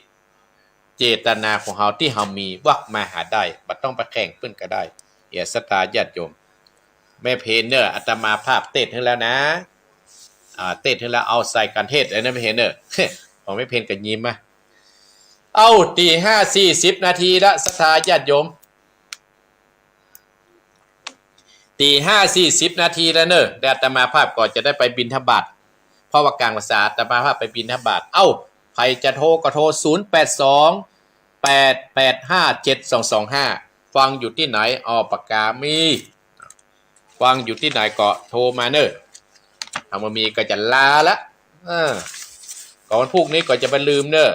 เจตนาของเฮาที่เฮามีวักมาหาได้บ่ต้องไปแข่งเพิ่นก็ได้ศรัทธาญาติโยมแม่เพนเนอร์อาตมาภาพเต้นให้แล้วนะเต้นให้แล้วเอาใส่กันเทศเลยนะไม่เห็นเนอร์ผมไม่เพนกันยิ้มมาเอาตี5:40 นาทีละศรัทธาญาติโยม 5:40แล้วเนอะแต่อาตมาภาพก่อนจะได้ไปบิณฑบาตเพราะว่ากลางภาษาอาตมาภาพไปบิณฑบาตเอ้าใครจะโทรก็โทร0828857225ฟังอยู่ที่ไหนปากกามีฟังอยู่ที่ไหนก็โทรมาเนอะถ้ามันมีก็จะลาละก่อนพรุ่งนี้ก็จะไปลืมเนอะ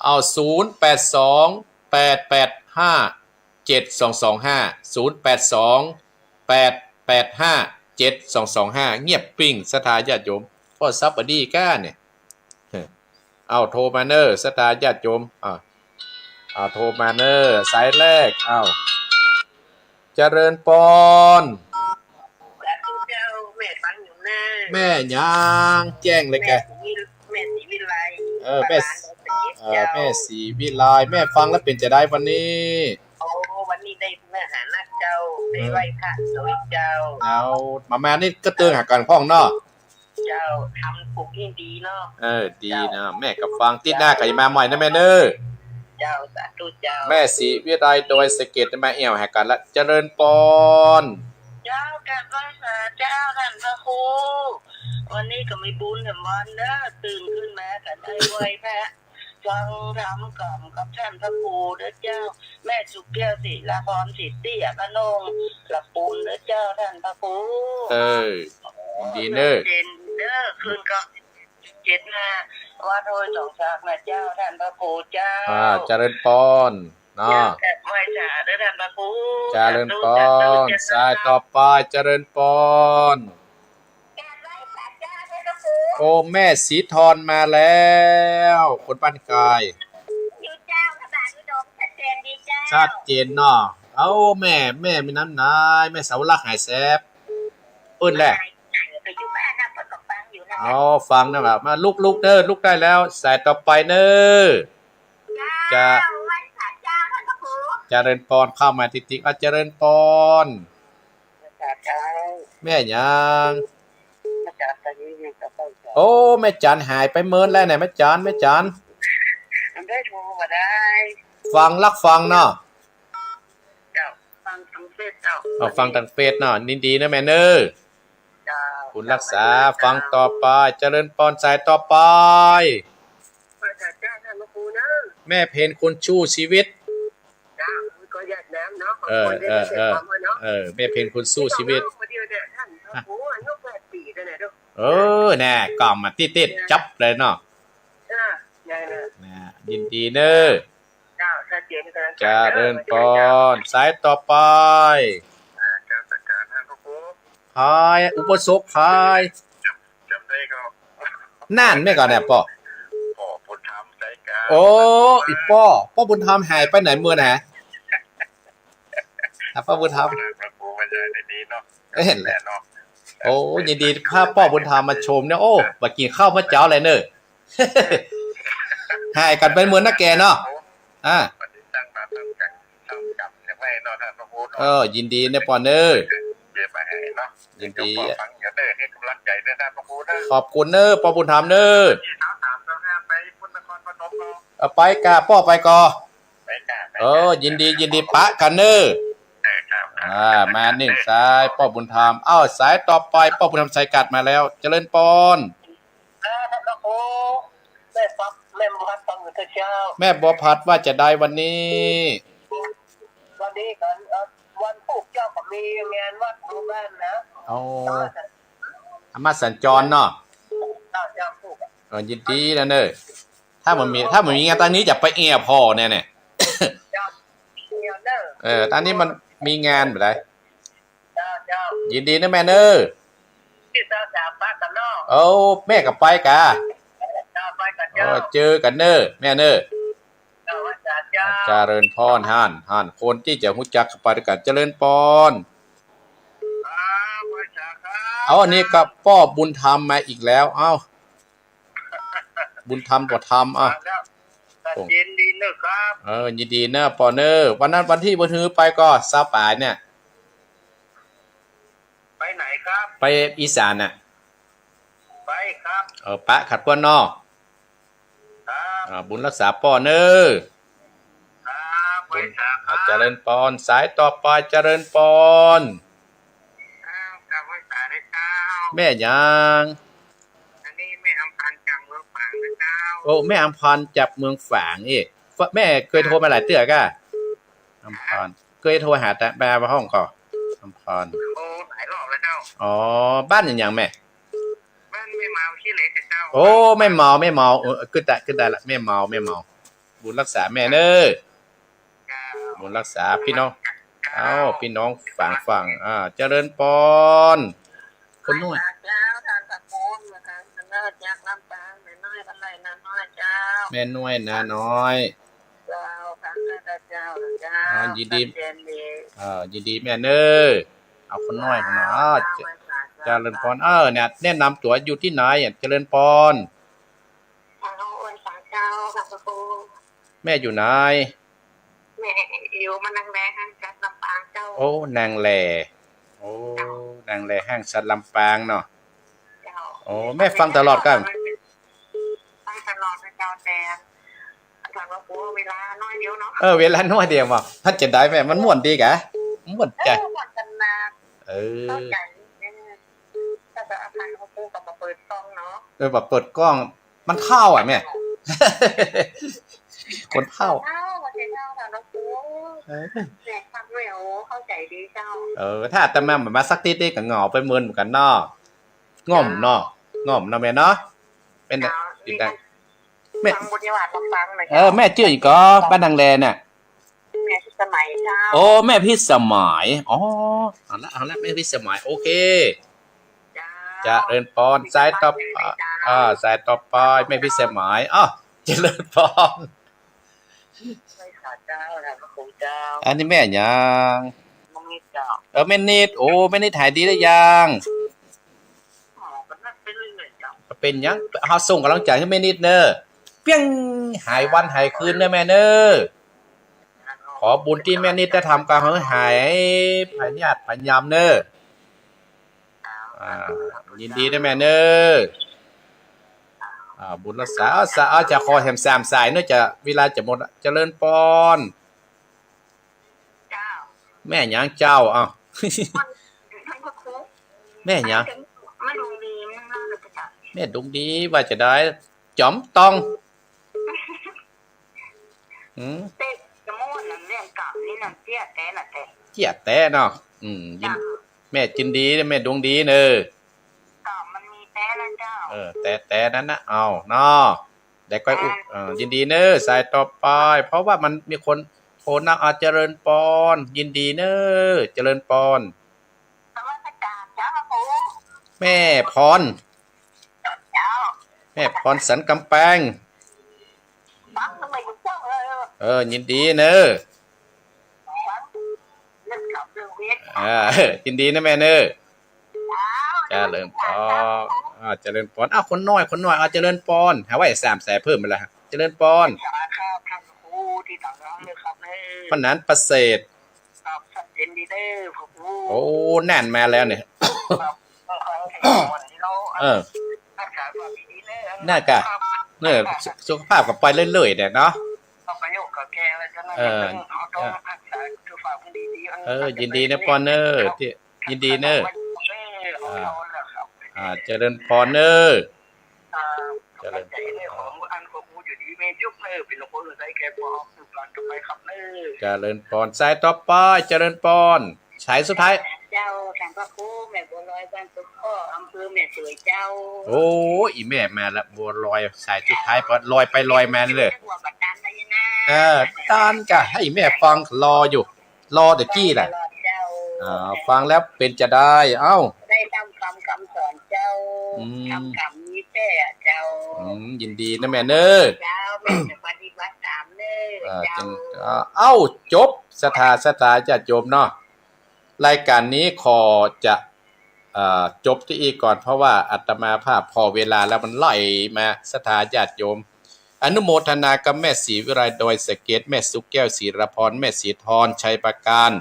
เอา0828857225เงียบปิ้งสถาญาติโยมพ่อซับบดีก้าเนี่ยเอาโทรมาเนอร์สถาญาติโยมเอาโทรมาเนอร์สายแรกเอาเจริญปอนแม่ยังแจ้งเลยแกแม่สีวิไลแม่สีวิไลแม่ฟังแล้วเป็นจะได้วันนี้วันนี้ได้เนื้อหานักเจ้าได้ไหว้พระสวยเจ้าเอามานี่ก็เตือนหากันพ่องเนาะเจ้าทำปลูกที่ดีเนาะดีนะแม่กับฟังติดหน้าไก่มาใหม่นะแม่เนอเจ้าสาธุเจ้าแม่สีวิไลโดยสเก็ตมาเอี่ยวหากันละเจริญปอนเจ้ากับพระสาเจ้าท่านพระครูวันนี้ก็มีบุญกับวันเด้อตื่นขึ้นมากันได้ไหว้พระฟังธรรมกับท่านพระครูเด้อเจ้าแม่สุแก้วศิลาพรศิษย์เตี้ยพระนงหลับปูนเด้อเจ้าท่านพระครูดีเนอเด่นเด้อคืนก็75ว่าโดยสองฉากนะเจ้าท่านพระครูเจ้าเจริญปอนเนาะไหว้สาเด้อท่านพระครูเจริญปอนสายต่อไปเจริญปอนโอ้แม่สีทรมาแล้วคนบ้านกายอยู่เจ้าพระบาทอุดมชัดเจนดีเจ้าชัดเจนเนาะเอาแม่มีน้ำนายแม่เสาลักหายแซบแหละฟังนะแบบมาลุกเด้อลุกได้แล้วสายต่อไปเนอจะเจริญปอนเข้ามาติดเจริญปอนแม่ยังโอ้แม่จันหายไปเมินแล้วไหนแม่จันได้โทรมาได้ฟังฟังเนาะฟังทางเฟซเจ้าฟังทางเฟซเนาะดีนะแม่เนอคุณรักษาฟังต่อไปเจริญปอนสายต่อไปแม่เพนคนชู้ชีวิตแม่เพนคนสู้ชีวิตแน่กล่อมมาติดจับเลยเนาะยินดีเนอะเจริญปอนสายต่อไปพายอุปสมบทพายนั่นไม่ก่อนเนี่ยป่อบุญธรรมใจกาโอ้อีป่อบุญธรรมหายไปไหนเมื่อไหร่ป้อบุญธรรมเห็นแล้วโอ้ยินดีภาพป้อบุญธรรมมาชมเนี่ยโอ้มากินข้าวพระเจ้าอะไรเนอะหายกันเป็นเหมือนนักแกเนาะยินดีเนี่ยป่อเนอะยินดีขอบคุณเนอป้อบุญธรรมเนอไปกาป้อไปกอยินดีปะกันเนอมาหนึ่งสายป้อบุญธรรมสายต่อไปป้อบุญธรรมสายกัดมาแล้วเจริญปอนแม่บัวพัดว่าจะได้วันนี้กันวันพวกเจ้าก็มีงานวัดหมู่บ้านนะมาสัญจรเนาะยินดีนะเนอะถ้ามันมีงานตอนนี้จะไปเอียพอเนี่ยตอนนี้มันมีงานแบบไรยินดีนะแม่เนอะแม่กับไปกะเจอกันเนอะแม่เนอะเจริญพรห่านคนที่จะรู้จักไปด้วยกันเจริญพรอันนี้กับป้อบุญธรรมมาอีกแล้วบุญธรรมตัวธรรมยินดีเนอะครับยินดีเนอะปอเนอร์วันนั้นวันที่บนฮือไปก็ซาป่าเนี่ยไปไหนครับไปอีสานน่ะไปครับปะขัดป้อนนอบุญรักษาปอเนอร์เจริญปอนสายต่อไปเจริญปอน แม่ยัง อันนี้แม่อำพันธ์จากเมืองฝางนะเจ้า โอ้แม่อำพรจากเมืองฝางอีกแม่เคยโทรมาหลายเตือกะอำพรเคยโทรหาแต่แม่มาห้องก่อนอำพร โอ้หลายรอบแล้วเจ้า อ๋อบ้านอย่างแม่ บ้านไม่มาขี้เหล็กกับเจ้า โอ้ไม่เมาขึ้นได้ละไม่เมาบุญรักษาแม่เน้อ เจ้า บุญรักษาพี่น้องพี่น้องฝั่งเจริญปอน คนน้อย เจ้าทานตะโกนนะคะเลิศยักษ์น้ำตาลแม่น้อยกันเลยนะน้อยเจ้า แม่น้อยนาน้อย เจ้าพังเจ้าเจ้า ยินดี เจนดี ยินดีแม่เน้อเอาคนน้อยเจริญปอนเนี่ยแนะนำตัวอยู่ที่ไหนเจริญปอน เอาโอนสาเจ้าค่ะพระครู แม่อยู่ไหน แม่อยู่มานังแรงห้างจัดลำปางเจ้า โอ้นางแหล่โอ้นางแหล่ห้างสัตว์ลำปางเนาะ เจ้า โอ้แม่ฟังตลอดกัน ฟังตลอดนะเจ้าแต่อาจารย์พระครูเวลาน้อยเดียวเนาะ เวลาน้อยเดียวว่ะถ้าจะได้แม่มันม่วนดีกะม่วนใจ หมดกันนาเข้าใจถ้าจะอาจารย์พระครูกลับมาเปิดกล้องเนาะ แบบเปิดกล้องมันเข้าอ่ะแม่ คนเข้า เจ้ามาเจ้าค่ะพระครูแม่ฟังเร็วเข้าใจดีเจ้า ถ้าแต่แม่มาสักทีก็เหงาไปเมินเหมือนกันเนาะง่อมเนาะแม่เนาะเป็น เจ้า ติด นี่ ได้ ฟังบุญยวัตรฟังหน่อยเจ้า แม่ชื่ออีกก็บ้านนางแลเนี่ย แม่ที่สมัยเจ้า โอ้แม่พิสมัยเอาละแม่พิสมัยโอเคจะเริญปอนสายต่อสายต่อไปแม่พิสมัยเจริญปอน ไม่ขาดเจ้าแล้วพระครูเจ้า อันนี้แม่ยัง มังมีเจ้า แม่นิดแม่นิดถ่ายดีได้ยัง มันนั่นเป็นเรื่องเจ้า เป็นยังเฮาส่งกำลังใจให้แม่นิดเนอะเปี้ยงหายวันหายคืนเนอะแม่เนอะขอบุญที่แม่นิดได้ทำการหายพญาติพยามเนอะยินดีนะแม่เนอะบุญรักษาจะคอแหมสามสายเนอะจะเวลาจะหมดเจริญปอน เจ้า แม่ยังเจ้าท่านพระครู แม่ยัง ไม่ดูดีมันน่าจะจับ แม่ดวงดีว่าจะได้จอมตอง เต้จะม้วนนั่นเรื่องเก่านี่นั่นเตี้ยแต่น่ะแต่ เจียแต่เนาะแม่จินดีแม่ดวงดีเนอะ เก่ามันมีแต่นะเจ้า แต่นั้นนะเอาเนาะแต่ก้อยอุยินดีเนอะสายต่อไปเพราะว่ามันมีคนโทรนักเจริญปอนยินดีเนอะเจริญปอน สวัสดิการเจ้าพระครู แม่พร เจ้า แม่พรสันกำแพง ฟังทำไมกูเจ้าเลย ยินดีเนอะ ฟังเรื่องเก่าเรื่องเวท ยินดีนะแม่เนอะ เจ้า เจริญปอนเจริญปอนคนน้อยเจริญปอนหาไว้3 แสนเพิ่มไปแล้วเจริญปอน สาขาท่านครูที่ต่างร้องเลยครับเน พนั้นประเสริฐ ตอบสัตว์เย็นดีเด้อพระครู โอ้แน่นมาแล้วเนี่ย วันนี้เรา รักษาความดีๆเด้อ น่ากะ เนอะสุขภาพกับไปเรื่อยๆเนี่ยเนาะ เอาประโยชน์กับแกแล้วจะนั่นเอาต้องรักษาคือฝากคนดีๆ ยินดีนะปอนเนอร์ที่ยินดีเนอะเจริญปอนเนอร์ เจริญใจในของอันของมูอยู่ดีไม่ยุบเนอเป็นคนใส่แกพอสืบหลังกันไปครับเนอ เจริญปอนสายต่อไปเจริญปอนสายสุดท้าย เจ้าแข่งพระครูแม่บัวลอยบ้านตุ๊กข้ออำเภอแม่สวยเจ้า โอ้อีแม่มาละบัวลอยสายสุดท้ายปอนลอยไปลอยมาเลย บัวบัดดันได้ยังไง ตานกะให้แม่ฟังรออยู่รอเด็กกี้แหละฟังแล้วเป็นจะได้ได้ตามคำสอนเจ้าทำกรรมนี้แท้เจ้า ยินดีนะแม่เนอ เจ้าแม่จะปฏิบัติตามเนอเจ้า จบสถาจะจบเนาะรายการนี้ขอจะจบที่อีกก่อนเพราะว่าอาตมาภาพพอเวลาแล้วมันไหลมาสถาญาติโยมอนุโมทนากับแม่ศรีวิไลดอยสะเก็ดแม่สุกแก้วศรีรพรแม่ศรีธรชัยประการ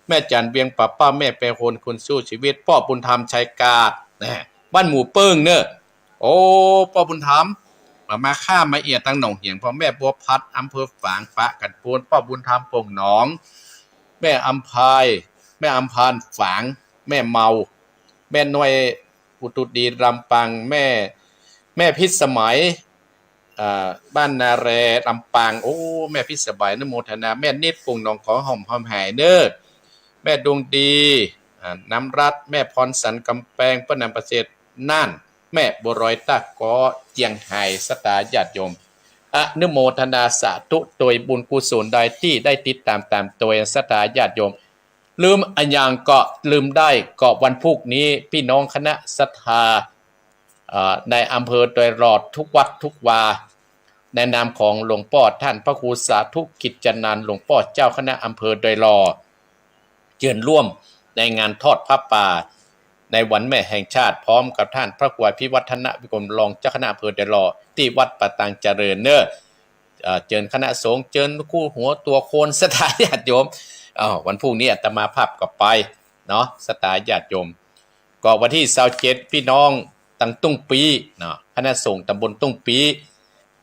แม่จันเวียงปับป้าแม่เปรโคนคุณสู้ชีวิตพ่อบุญธรรมชัยกาดบ้านหมู่เปิ้งเนอะโอ้พ่อบุญธรรมมาข้ามมาเอียดตั้งหนองเหียงพ่อแม่บัวพัดอำเภอฝางปะกันปูนพ่อบุญธรรมโป่งหนองแม่อัมพายแม่อัมพานฝางแม่เมาแม่หน่วย อุตุดีลำปางแม่พิษสมัยบ้านนาแรลำปางโอ้แม่พิษสมัยนโมทนาแม่นิดปุ่งหนองขอหอมหอมหายเด้อแม่ดวงดีน้ำรัดแม่พรสันกำแพงป้านำประเสริฐน่านแม่บัวรอยตะกอเจียงไห้สตาญาติโยมอนุโมทนาสาธุโดยบุญกุศลใดที่ได้ติดตามตัวสตาญาติโยมลืมอันยังก็ลืมได้ก็วันพุกนี้พี่น้องคณะศรัทธาในอำเภอโดยรอดทุกวัดทุกวาในนามของหลวงพ่อท่านพระครูสาธุกิจนันท์หลวงพ่อเจ้าคณะอำเภอโดยรอเชิญร่วมในงานทอดผ้าป่าในวันแม่แห่งชาติพร้อมกับท่านพระครูพิวัฒนวิกรมรองเจ้าคณะอำเภอโดยรอที่วัดปะตังเจริญเนอเชิญคณะสงฆ์เชิญคู่หัวตัวโคนสถาญาติโยมวันพรุ่งนี้อาตมาภาพก็ไปเนาะสถาญาติโยมก็วันที่27พี่น้องตั้งตุ้งปีเนาะคณะสงฆ์ตำบลตุ้งปี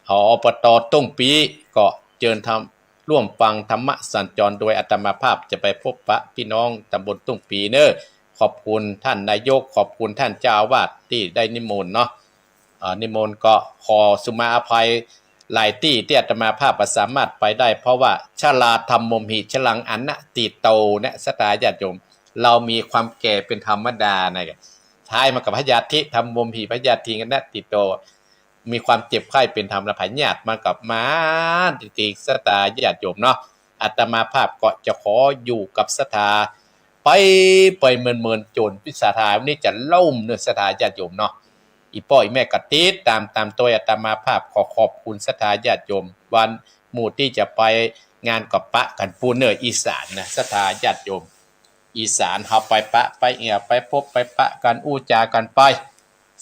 อบตตุ้งปีก็เชิญทำร่วมฟังธรรมะสัญจรโดยอาตมาภาพจะไปพบปะพี่น้องตำบลตุ้งปีเนอขอบคุณท่านนายกขอบคุณท่านเจ้าอาวาสที่ได้นิมนต์เนาะนิมนต์ก็ขอสุมาอภัยหลายที่อาตมาภาพสามารถไปได้เพราะว่าชราธรรมมมหิฉลังอันนะติโตนะสตาญาติโยมเรามีความแก่เป็นธรรมดานะท้ายมากับพยาธิธรรมมมหิพยาธิกันนะติโตมีความเจ็บไข้เป็นธรรมและพยาธิมากับมาติสตาญาติโยมเนาะอาตมาภาพก็จะขออยู่กับสถาไปเมินโจรพิสาทาวันนี้จะเล่าเนื้อสถาญาติโยมเนาะอีพ่ออีแม่กติดตามตัวอาตมาภาพขอบคุณสถาญาติโยมวันหมู่ที่จะไปงานกับปะกันปูเนออีสานนะสถาญาติโยมอีสานเฮาไปปะไปไปพบไปปะกันอู้จากันไป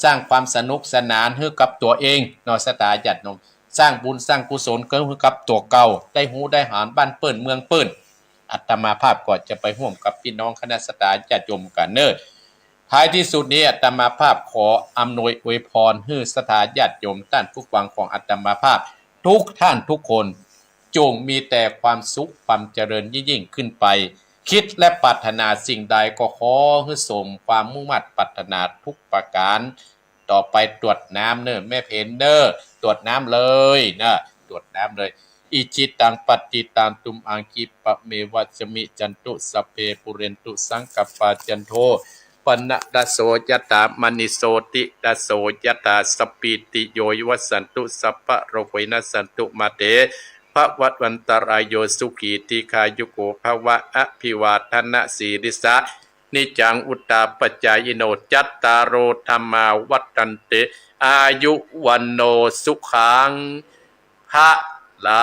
สร้างความสนุกสนานให้กับตัวเองเนาะสถาญาติโยมสร้างบุญสร้างกุศลก็ให้กับตัวเก่าได้หูได้หารบ้านเปิ้นเมืองเปิ้นอาตมาภาพก็จะไปร่วมกับพี่น้องคณะสถาญาติโยมกันเนอท้ายที่สุดนี้อาตมาภาพขออำนวยอวยพรให้สถาญาติโยมท่านผู้ฟังของอาตมาภาพทุกท่านทุกคนจงมีแต่ความสุขความเจริญยิ่งขึ้นไปคิดและปรารถนาสิ่งใดก็ขอให้สมความมุ่งมั่นปรารถนาทุกประการต่อไปตรวจน้ำเนอแม่เพนเนอตรวจน้ำเลยนะตรวจน้ำเลยอิจิตังปฏิตังตุมอังคิปะเมวัจมิจันตุสัพเพปุเรนตุสังกัปปะจันโทปนะดะโสยตามณิโสติดะโสยตาสปิติโยวัสสันตุสัพพะโรโควินัสสันตุมาเตภวัตวันตรายโยสุขีติคายุโกภวะอภิวาทนะสีริสะนิจังอุตตาปัจจายโนจัตตารโอธรรมาวัฏันเตอายุวันโนสุขังภะลา